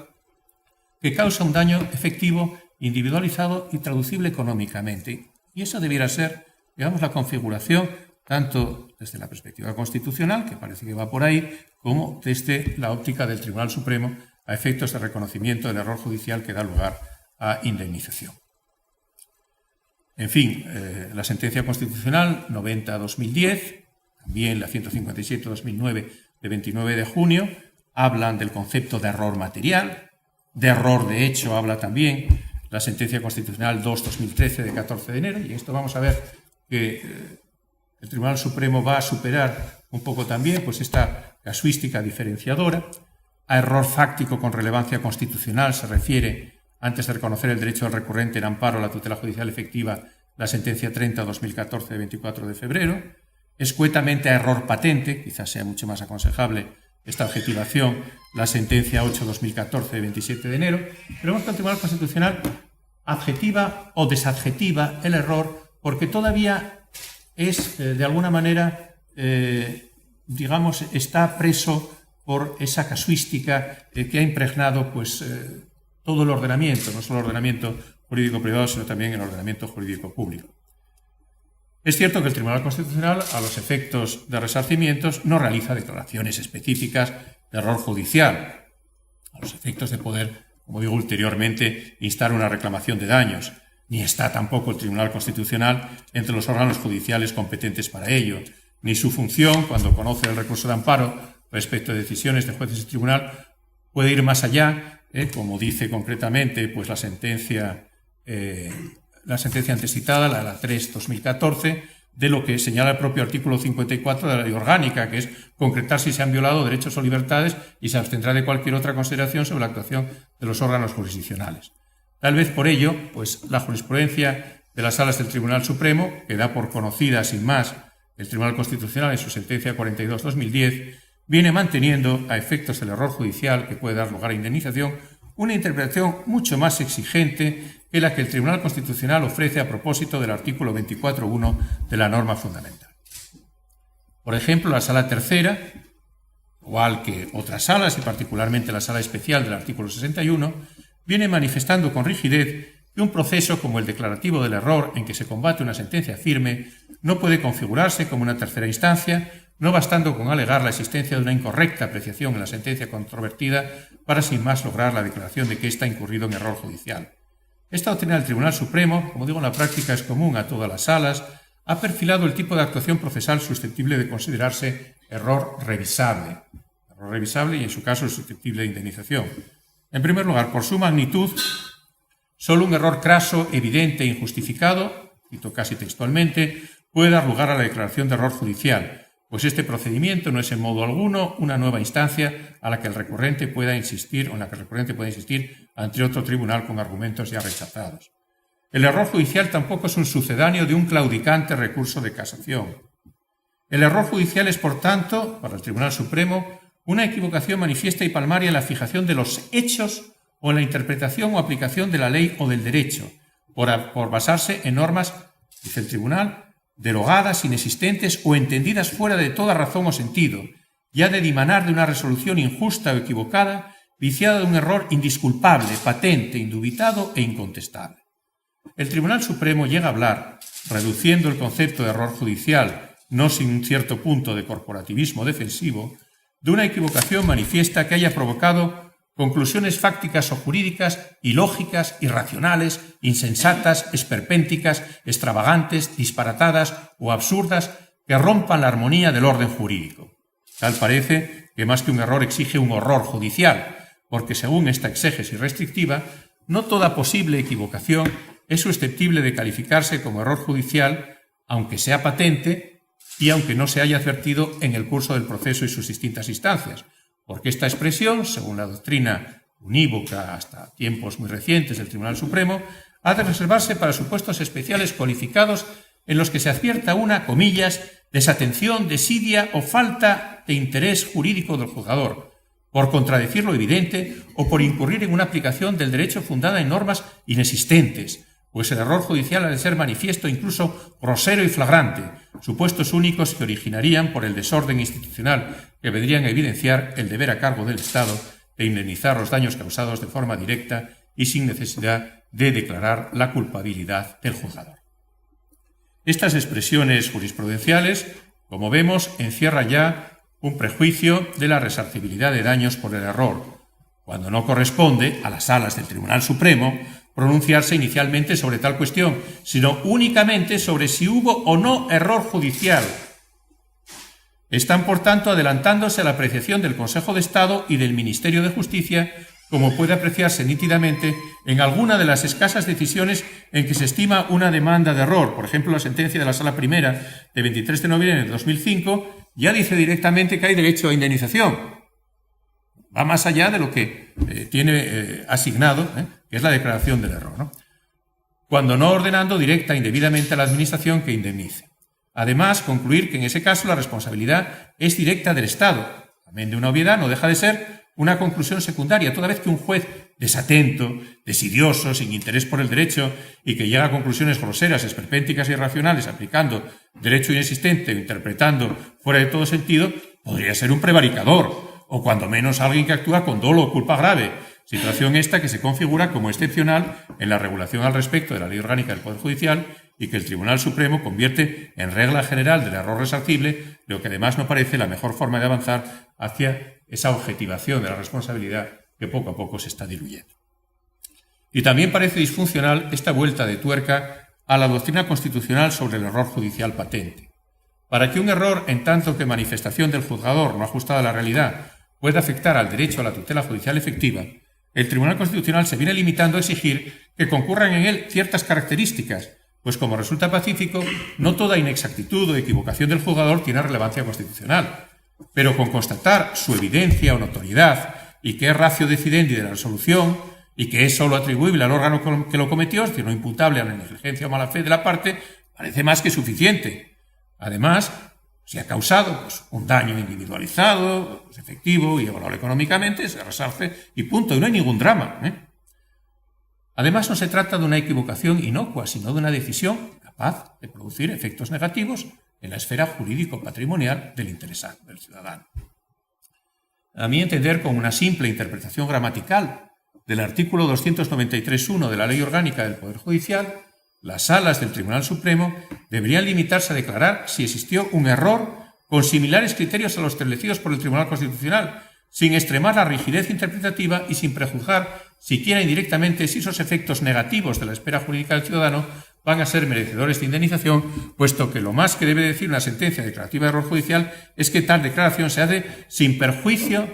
que causa un daño efectivo, individualizado y traducible económicamente. Y eso debiera ser, digamos, la configuración tanto desde la perspectiva constitucional, que parece que va por ahí, como desde la óptica del Tribunal Supremo a efectos de reconocimiento del error judicial que da lugar a indemnización. En fin, la sentencia constitucional 90-2010, también la 157-2009 de 29 de junio, hablan del concepto de error material, de error de hecho habla también la sentencia constitucional 2/2013 de 14 de enero, y en esto vamos a ver que el Tribunal Supremo va a superar un poco también pues esta casuística diferenciadora. A error fáctico con relevancia constitucional se refiere, antes de reconocer el derecho del recurrente en amparo a la tutela judicial efectiva, la sentencia 30/2014 de 24 de febrero. Escuetamente a error patente, quizás sea mucho más aconsejable esta adjetivación, la sentencia 8/2014 de 27 de enero. Pero vemos que el Tribunal Constitucional adjetiva o desadjetiva el error porque todavía es, de alguna manera, digamos, está preso por esa casuística que ha impregnado pues, todo el ordenamiento, no solo el ordenamiento jurídico privado, sino también el ordenamiento jurídico público. Es cierto que el Tribunal Constitucional, a los efectos de resarcimientos, no realiza declaraciones específicas de error judicial, a los efectos de poder, como digo ulteriormente, instar una reclamación de daños, ni está tampoco el Tribunal Constitucional entre los órganos judiciales competentes para ello, ni su función, cuando conoce el recurso de amparo respecto de decisiones de jueces y tribunal, puede ir más allá, como dice concretamente pues, la sentencia antes citada, la 3/2014, de lo que señala el propio artículo 54 de la Ley Orgánica, que es concretar si se han violado derechos o libertades y se abstendrá de cualquier otra consideración sobre la actuación de los órganos jurisdiccionales. Tal vez por ello, pues la jurisprudencia de las salas del Tribunal Supremo, que da por conocida sin más el Tribunal Constitucional en su sentencia 42/2010, viene manteniendo, a efectos del error judicial que puede dar lugar a indemnización, una interpretación mucho más exigente que la que el Tribunal Constitucional ofrece a propósito del artículo 24.1 de la norma fundamental. Por ejemplo, la Sala Tercera, igual que otras salas y particularmente la Sala Especial del artículo 61, viene manifestando con rigidez que un proceso como el declarativo del error en que se combate una sentencia firme no puede configurarse como una tercera instancia, no bastando con alegar la existencia de una incorrecta apreciación en la sentencia controvertida para sin más lograr la declaración de que ésta ha incurrido en error judicial. Esta doctrina del Tribunal Supremo, como digo, en la práctica es común a todas las salas, ha perfilado el tipo de actuación procesal susceptible de considerarse error revisable y en su caso susceptible de indemnización. En primer lugar, por su magnitud, solo un error craso, evidente e injustificado, cito casi textualmente, puede dar lugar a la declaración de error judicial, pues este procedimiento no es en modo alguno una nueva instancia a la que el recurrente pueda insistir o en la que el recurrente pueda insistir ante otro tribunal con argumentos ya rechazados. El error judicial tampoco es un sucedáneo de un claudicante recurso de casación. El error judicial es, por tanto, para el Tribunal Supremo, una equivocación manifiesta y palmaria en la fijación de los hechos o en la interpretación o aplicación de la ley o del derecho, por basarse en normas, dice el Tribunal, derogadas, inexistentes o entendidas fuera de toda razón o sentido, ya de dimanar de una resolución injusta o equivocada, viciada de un error indisculpable, patente, indubitado e incontestable. El Tribunal Supremo llega a hablar, reduciendo el concepto de error judicial, no sin un cierto punto de corporativismo defensivo, de una equivocación manifiesta que haya provocado conclusiones fácticas o jurídicas ilógicas, irracionales, insensatas, esperpénticas, extravagantes, disparatadas o absurdas que rompan la armonía del orden jurídico. Tal parece que más que un error exige un horror judicial, porque según esta exégesis restrictiva, no toda posible equivocación es susceptible de calificarse como error judicial, aunque sea patente y aunque no se haya advertido en el curso del proceso y sus distintas instancias, porque esta expresión, según la doctrina unívoca hasta tiempos muy recientes del Tribunal Supremo, ha de reservarse para supuestos especiales cualificados en los que se advierta una, comillas, desatención, desidia o falta de interés jurídico del juzgador, por contradecir lo evidente o por incurrir en una aplicación del derecho fundada en normas inexistentes, pues el error judicial ha de ser manifiesto, incluso grosero y flagrante, supuestos únicos que originarían por el desorden institucional que vendrían a evidenciar el deber a cargo del Estado de indemnizar los daños causados de forma directa y sin necesidad de declarar la culpabilidad del juzgador. Estas expresiones jurisprudenciales, como vemos, encierran ya un prejuicio de la resarcibilidad de daños por el error, cuando no corresponde a las salas del Tribunal Supremo pronunciarse inicialmente sobre tal cuestión, sino únicamente sobre si hubo o no error judicial. Están, por tanto, adelantándose a la apreciación del Consejo de Estado y del Ministerio de Justicia, como puede apreciarse nítidamente en alguna de las escasas decisiones en que se estima una demanda de error. Por ejemplo, la sentencia de la Sala Primera de 23 de noviembre de 2005 ya dice directamente que hay derecho a indemnización. Va más allá de lo que tiene asignado, que es la declaración del error, ¿no? Cuando no ordenando directa indebidamente a la Administración que indemnice. Además, concluir que en ese caso la responsabilidad es directa del Estado. Amén de una obviedad, no deja de ser una conclusión secundaria, toda vez que un juez desatento, desidioso, sin interés por el derecho y que llega a conclusiones groseras, esperpénticas e irracionales aplicando derecho inexistente o interpretando fuera de todo sentido, podría ser un prevaricador o cuando menos alguien que actúa con dolo o culpa grave, situación esta que se configura como excepcional en la regulación al respecto de la Ley Orgánica del Poder Judicial y que el Tribunal Supremo convierte en regla general del error resarcible, lo que además no parece la mejor forma de avanzar hacia esa objetivación de la responsabilidad que poco a poco se está diluyendo. Y también parece disfuncional esta vuelta de tuerca a la doctrina constitucional sobre el error judicial patente. Para que un error, en tanto que manifestación del juzgador no ajustada a la realidad, pueda afectar al derecho a la tutela judicial efectiva, el Tribunal Constitucional se viene limitando a exigir que concurran en él ciertas características, pues como resulta pacífico, no toda inexactitud o equivocación del juzgador tiene relevancia constitucional, pero con constatar su evidencia o notoriedad y que es ratio decidendi de la resolución y que es sólo atribuible al órgano que lo cometió, es decir, no imputable a la negligencia o mala fe de la parte, parece más que suficiente. Además, si ha causado un daño individualizado, efectivo y evaluable económicamente, se resarce y punto, y no hay ningún drama. Además, no se trata de una equivocación inocua, sino de una decisión capaz de producir efectos negativos en la esfera jurídico-patrimonial del interesado, del ciudadano. A mi entender, con una simple interpretación gramatical del artículo 293.1 de la Ley Orgánica del Poder Judicial, las salas del Tribunal Supremo deberían limitarse a declarar si existió un error con similares criterios a los establecidos por el Tribunal Constitucional, sin extremar la rigidez interpretativa y sin prejuzgar siquiera indirectamente si esos efectos negativos de la esfera jurídica del ciudadano van a ser merecedores de indemnización, puesto que lo más que debe decir una sentencia declarativa de error judicial es que tal declaración se hace sin perjuicio,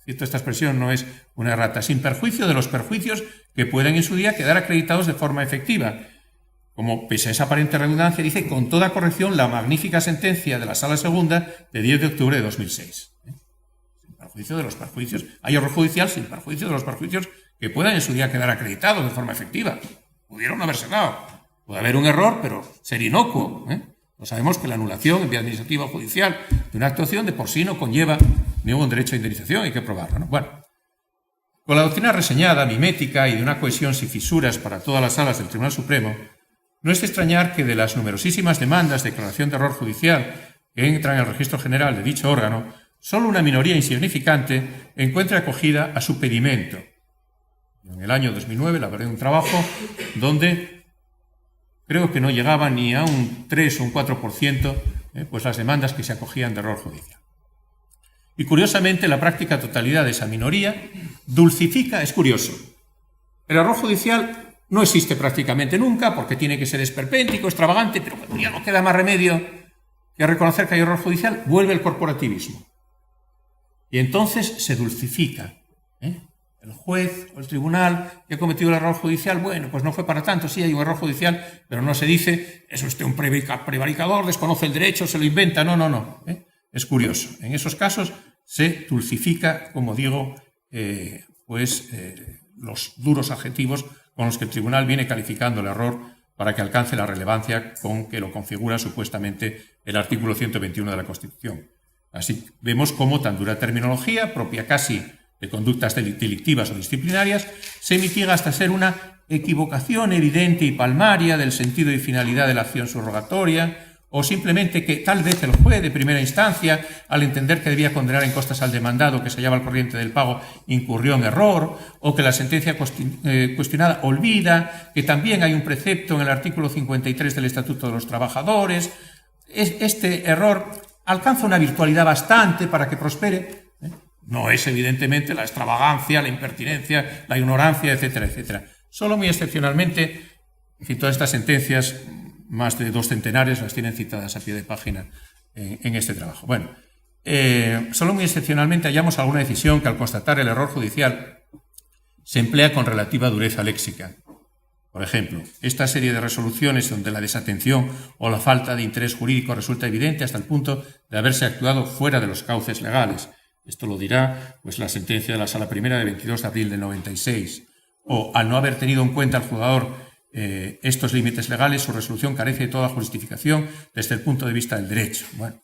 cierto, esta expresión no es una errata, sin perjuicio de los perjuicios que pueden en su día quedar acreditados de forma efectiva. Como, pese a esa aparente redundancia, dice con toda corrección la magnífica sentencia de la Sala Segunda de 10 de octubre de 2006. Sin perjuicio de los perjuicios. Hay error judicial sin perjuicio de los perjuicios que puedan en su día quedar acreditados de forma efectiva. Pudieron no haberse dado. Puede haber un error, pero ser inocuo. No sabemos que la anulación en vía administrativa o judicial de una actuación de por sí no conlleva ningún derecho a indemnización, hay que probarlo, ¿no? Bueno, con la doctrina reseñada, mimética y de una cohesión sin fisuras para todas las salas del Tribunal Supremo, no es de extrañar que de las numerosísimas demandas de declaración de error judicial que entran en el registro general de dicho órgano, solo una minoría insignificante encuentre acogida a su pedimento. En el año 2009 elaboré un trabajo donde creo que no llegaba ni a un 3 o un 4% pues las demandas que se acogían de error judicial. Y curiosamente la práctica totalidad de esa minoría dulcifica, es curioso, el error judicial no existe prácticamente nunca porque tiene que ser esperpéntico, extravagante, pero cuando ya no queda más remedio que reconocer que hay error judicial, vuelve el corporativismo. Y entonces se dulcifica. El juez o el tribunal que ha cometido el error judicial, bueno, pues no fue para tanto, sí hay un error judicial, pero no se dice, es usted un prevaricador, desconoce el derecho, se lo inventa, no. Es curioso. En esos casos se dulcifica, como digo, los duros adjetivos con los que el tribunal viene calificando el error para que alcance la relevancia con que lo configura supuestamente el artículo 121 de la Constitución. Así vemos cómo tan dura terminología, propia casi de conductas delictivas o disciplinarias, se mitiga hasta ser una equivocación evidente y palmaria del sentido y finalidad de la acción subrogatoria, o simplemente que tal vez el juez de primera instancia, al entender que debía condenar en costas al demandado que se hallaba al corriente del pago, incurrió en error, o que la sentencia cuestionada olvida que también hay un precepto en el artículo 53 del Estatuto de los Trabajadores. Este error alcanza una virtualidad bastante para que prospere. No es evidentemente la extravagancia, la impertinencia, la ignorancia, etcétera, etcétera. Solo muy excepcionalmente, en fin, todas estas sentencias, más de 2 centenares, las tienen citadas a pie de página en este trabajo. Bueno, solo muy excepcionalmente hallamos alguna decisión que al constatar el error judicial se emplea con relativa dureza léxica. Por ejemplo, esta serie de resoluciones donde la desatención o la falta de interés jurídico resulta evidente hasta el punto de haberse actuado fuera de los cauces legales. Esto lo dirá pues, la sentencia de la Sala Primera de 22 de abril del 96. O, al no haber tenido en cuenta el juzgador estos límites legales, su resolución carece de toda justificación desde el punto de vista del derecho. Bueno,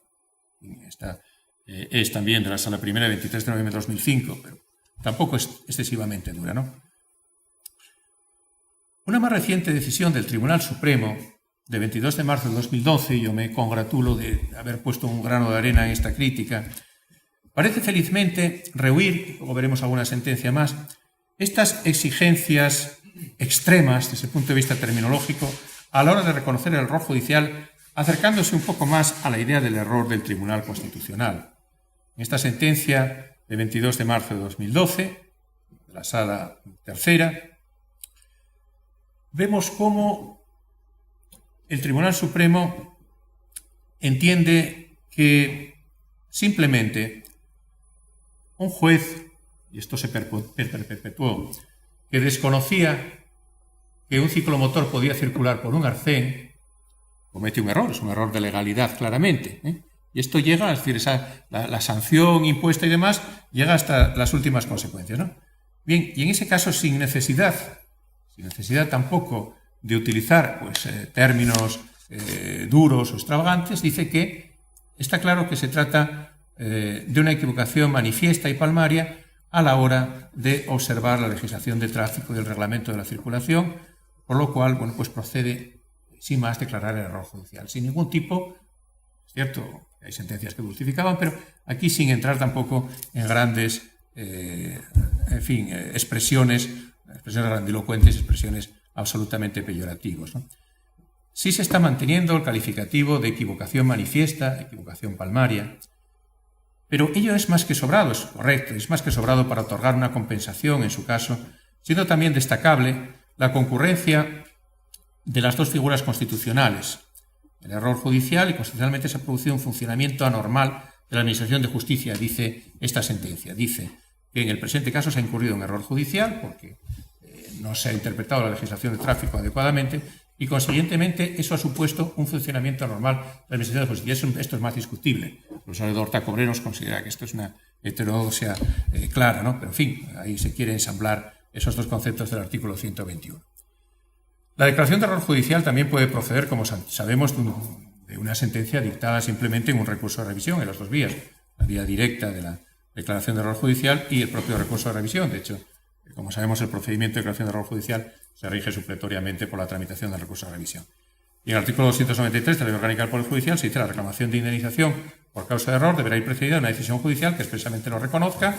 esta es también de la Sala Primera de 23 de noviembre de 2005, pero tampoco es excesivamente dura, ¿no? Una más reciente decisión del Tribunal Supremo, de 22 de marzo de 2012, yo me congratulo de haber puesto un grano de arena en esta crítica, parece felizmente rehuir, luego veremos alguna sentencia más, estas exigencias extremas desde el punto de vista terminológico a la hora de reconocer el error judicial, acercándose un poco más a la idea del error del Tribunal Constitucional. En esta sentencia de 22 de marzo de 2012, de la Sala Tercera, vemos cómo el Tribunal Supremo entiende que simplemente un juez, y esto se perpetuó, que desconocía que un ciclomotor podía circular por un arcén, comete un error, es un error de legalidad claramente, y esto llega, es decir, la sanción impuesta y demás, llega hasta las últimas consecuencias, ¿no? Bien, y en ese caso sin necesidad tampoco de utilizar pues, términos duros o extravagantes, dice que está claro que se trata de una equivocación manifiesta y palmaria a la hora de observar la legislación de tráfico y el reglamento de la circulación, por lo cual bueno, pues procede sin más declarar el error judicial, sin ningún tipo, es cierto, hay sentencias que justificaban, pero aquí sin entrar tampoco en grandes expresiones grandilocuentes, expresiones absolutamente peyorativas, ¿no? Sí se está manteniendo el calificativo de equivocación manifiesta, equivocación palmaria, pero ello es más que sobrado, es correcto, es más que sobrado para otorgar una compensación en su caso, siendo también destacable la concurrencia de las dos figuras constitucionales. El error judicial, y constitucionalmente se ha producido un funcionamiento anormal de la Administración de Justicia, dice esta sentencia. Dice que en el presente caso se ha incurrido en error judicial porque no se ha interpretado la legislación de tráfico adecuadamente y, consiguientemente, eso ha supuesto un funcionamiento anormal de la Administración de Justicia. Esto es más discutible. El profesor Dorta Cobreros considera que esto es una heterodoxia clara, ¿no? Pero, en fin, ahí se quiere ensamblar esos dos conceptos del artículo 121. La declaración de error judicial también puede proceder, como sabemos, de una sentencia dictada simplemente en un recurso de revisión, en las dos vías, la vía directa de la declaración de error judicial y el propio recurso de revisión. De hecho, como sabemos, el procedimiento de declaración de error judicial se rige supletoriamente por la tramitación del recurso de revisión. Y en el artículo 293 de la Ley Orgánica del Poder Judicial se dice: la reclamación de indemnización por causa de error deberá ir precedida de una decisión judicial que expresamente lo reconozca,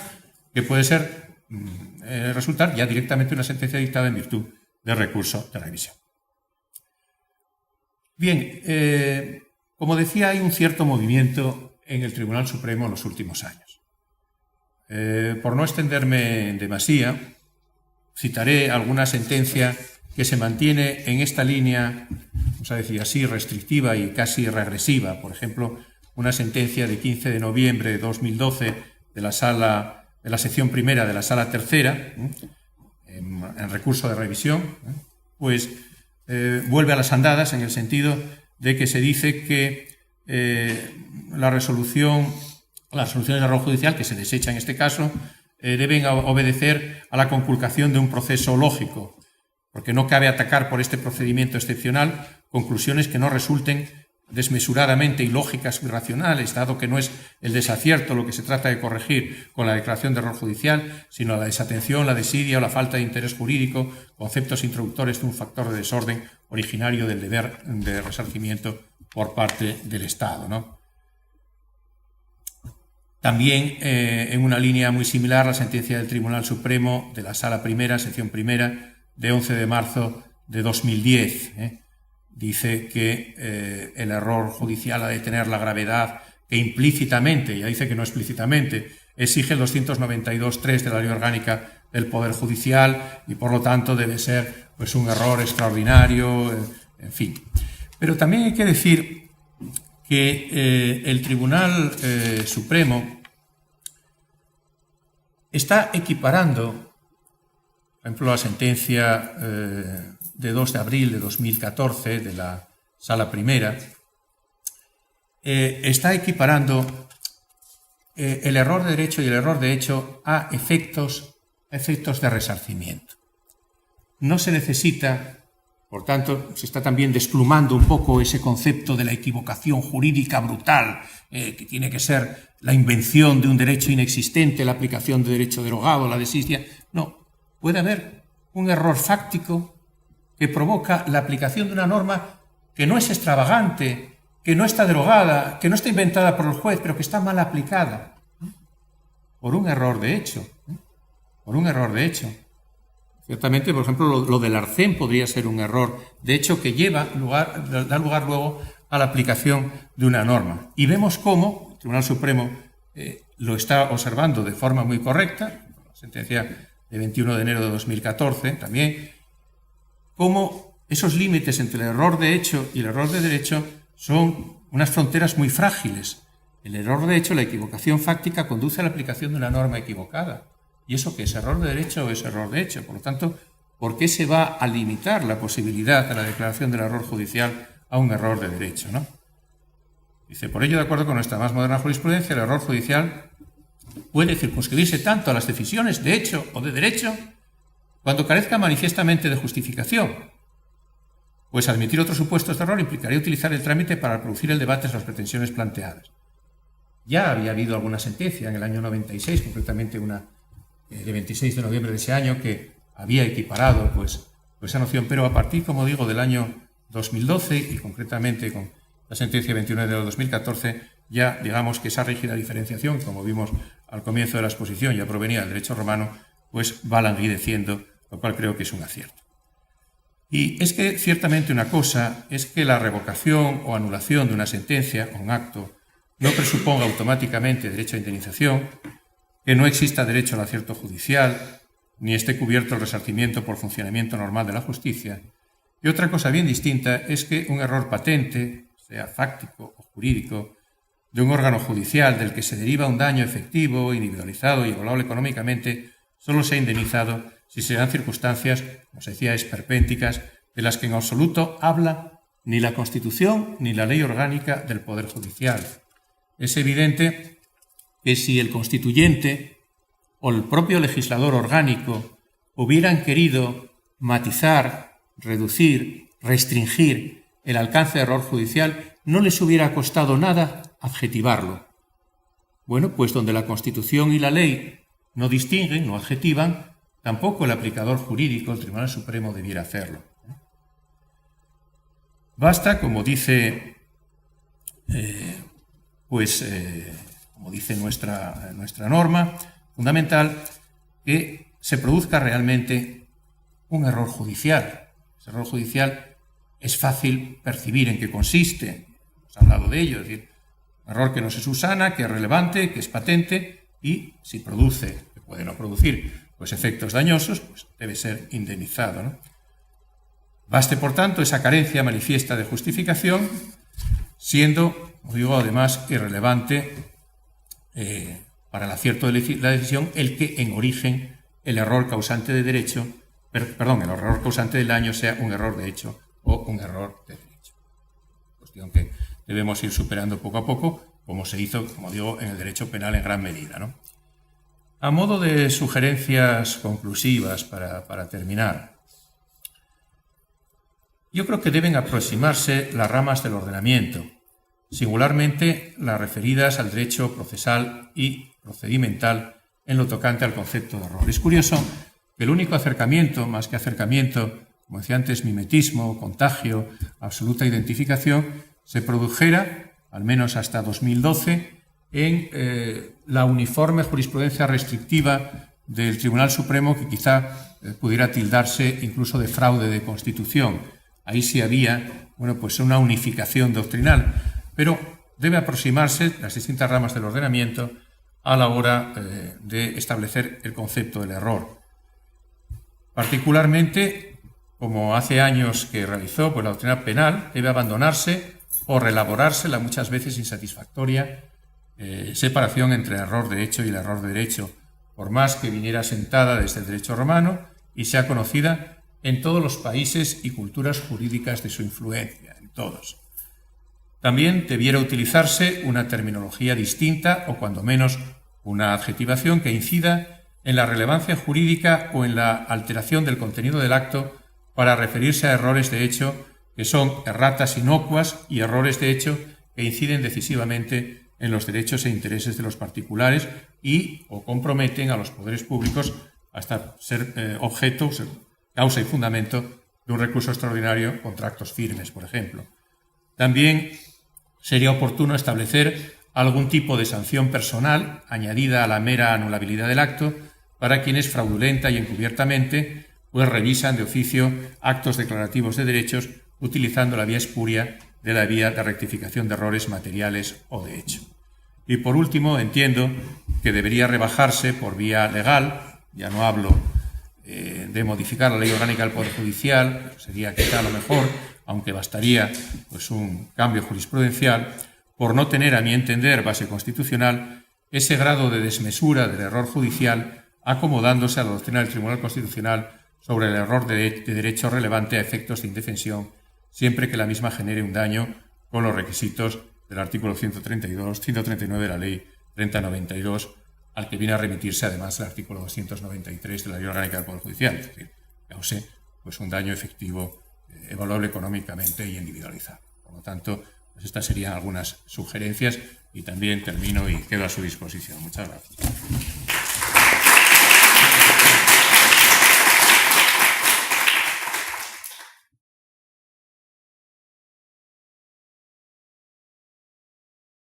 que puede ser resultar ya directamente una sentencia dictada en virtud del recurso de revisión. Bien, como decía, hay un cierto movimiento en el Tribunal Supremo en los últimos años. Por no extenderme en demasía, citaré alguna sentencia que se mantiene en esta línea, vamos a decir así, restrictiva y casi regresiva. Por ejemplo, una sentencia de 15 de noviembre de 2012 de la sección primera de la Sala Tercera, en recurso de revisión, pues vuelve a las andadas en el sentido de que se dice que las resoluciones de error judicial, que se desecha en este caso, deben obedecer a la conculcación de un proceso lógico, porque no cabe atacar por este procedimiento excepcional conclusiones que no resulten desmesuradamente ilógicas o irracionales, dado que no es el desacierto lo que se trata de corregir con la declaración de error judicial, sino la desatención, la desidia o la falta de interés jurídico, conceptos introductores de un factor de desorden originario del deber de resarcimiento por parte del Estado, ¿no? También, en una línea muy similar, la sentencia del Tribunal Supremo de la Sala Primera, sección primera, de 11 de marzo de 2010, dice que el error judicial ha de tener la gravedad que implícitamente, ya dice que no explícitamente, exige el 292.3 de la Ley Orgánica del Poder Judicial y, por lo tanto, debe ser pues, un error extraordinario, en fin. Pero también hay que decir que el Tribunal Supremo está equiparando, por ejemplo, la sentencia de 2 de abril de 2014 de la Sala Primera, está equiparando el error de derecho y el error de hecho a efectos de resarcimiento. No se necesita, por tanto, se está también desplumando un poco ese concepto de la equivocación jurídica brutal, que tiene que ser la invención de un derecho inexistente, la aplicación de derecho derogado, la desistia. No, puede haber un error fáctico que provoca la aplicación de una norma que no es extravagante, que no está derogada, que no está inventada por el juez, pero que está mal aplicada, por un error de hecho. Por un error de hecho. Ciertamente, por ejemplo, lo del arcén podría ser un error de hecho que da lugar luego a la aplicación de una norma. Y vemos cómo el Tribunal Supremo lo está observando de forma muy correcta, la sentencia de 21 de enero de 2014 también, cómo esos límites entre el error de hecho y el error de derecho son unas fronteras muy frágiles. El error de hecho, la equivocación fáctica, conduce a la aplicación de una norma equivocada. ¿Y eso qué es? ¿Error de derecho o es error de hecho? Por lo tanto, ¿por qué se va a limitar la posibilidad de la declaración del error judicial a un error de derecho, ¿no? Dice, por ello, de acuerdo con nuestra más moderna jurisprudencia, el error judicial puede circunscribirse tanto a las decisiones de hecho o de derecho cuando carezca manifiestamente de justificación, pues admitir otros supuestos de error implicaría utilizar el trámite para producir el debate sobre las pretensiones planteadas. Ya había habido alguna sentencia en el año 96, concretamente una de 26 de noviembre de ese año, que había equiparado pues esa noción, pero a partir, como digo, del año 2012 y concretamente con la sentencia 21 de enero de 2014, ya digamos que esa rígida diferenciación, como vimos al comienzo de la exposición, ya provenía del derecho romano, pues va languideciendo, lo cual creo que es un acierto. Y es que ciertamente una cosa es que la revocación o anulación de una sentencia o un acto no presuponga automáticamente derecho a indemnización, que no exista derecho al acierto judicial, ni esté cubierto el resarcimiento por funcionamiento normal de la justicia. Y otra cosa bien distinta es que un error patente, sea fáctico o jurídico, de un órgano judicial del que se deriva un daño efectivo, individualizado y evaluable económicamente, solo sea indemnizado si se dan circunstancias, como se decía, esperpénticas, de las que en absoluto habla ni la Constitución ni la ley orgánica del Poder Judicial. Es evidente que si el constituyente o el propio legislador orgánico hubieran querido matizar, reducir, restringir el alcance de error judicial, no les hubiera costado nada adjetivarlo. Bueno, pues donde la Constitución y la ley no distinguen, no adjetivan, tampoco el aplicador jurídico, el Tribunal Supremo, debiera hacerlo. Basta, como dice como dice nuestra norma fundamental, que se produzca realmente un error judicial. Ese error judicial es fácil percibir en qué consiste. Hemos hablado de ello, es decir, un error que no se subsana, que es relevante, que es patente y si produce, que puede no producir, pues efectos dañosos, pues debe ser indemnizado, ¿no? Baste, por tanto, esa carencia manifiesta de justificación, siendo, como digo, además irrelevante para el acierto de la decisión el que en origen el error causante de derecho, el error causante del daño sea un error de hecho o un error de derecho. Cuestión que debemos ir superando poco a poco, como se hizo, como digo, en el derecho penal en gran medida, ¿no? A modo de sugerencias conclusivas para terminar, yo creo que deben aproximarse las ramas del ordenamiento, singularmente las referidas al derecho procesal y procedimental en lo tocante al concepto de error. Es curioso que el único acercamiento, más que acercamiento, como decía antes, mimetismo, contagio, absoluta identificación, se produjera, al menos hasta 2012, en la uniforme jurisprudencia restrictiva del Tribunal Supremo, que quizá pudiera tildarse incluso de fraude de Constitución. Ahí sí había, pues una unificación doctrinal, pero debe aproximarse las distintas ramas del ordenamiento a la hora de establecer el concepto del error. Particularmente, como hace años que realizó la doctrina penal, debe abandonarse por elaborarse la muchas veces insatisfactoria separación entre el error de hecho y el error de derecho, por más que viniera sentada desde el derecho romano y sea conocida en todos los países y culturas jurídicas de su influencia, en todos. También debiera utilizarse una terminología distinta o, cuando menos, una adjetivación que incida en la relevancia jurídica o en la alteración del contenido del acto para referirse a errores de hecho que son erratas inocuas y errores de hecho que inciden decisivamente en los derechos e intereses de los particulares y o comprometen a los poderes públicos hasta ser objeto, causa y fundamento de un recurso extraordinario contra actos firmes, por ejemplo. También sería oportuno establecer algún tipo de sanción personal añadida a la mera anulabilidad del acto para quienes fraudulenta y encubiertamente pues revisan de oficio actos declarativos de derechos utilizando la vía espuria de la vía de rectificación de errores materiales o de hecho. Y por último, entiendo que debería rebajarse por vía legal, ya no hablo de modificar la Ley Orgánica del Poder Judicial, sería quizá lo mejor, aunque bastaría pues un cambio jurisprudencial, por no tener, a mi entender, base constitucional, ese grado de desmesura del error judicial acomodándose a la doctrina del Tribunal Constitucional sobre el error de derecho relevante a efectos de indefensión, siempre que la misma genere un daño con los requisitos del artículo 139 de la Ley 3092, al que viene a remitirse además el artículo 293 de la Ley Orgánica del Poder Judicial, es decir, cause pues, un daño efectivo, evaluable económicamente y individualizado. Por lo tanto, pues estas serían algunas sugerencias y también termino y quedo a su disposición. Muchas gracias.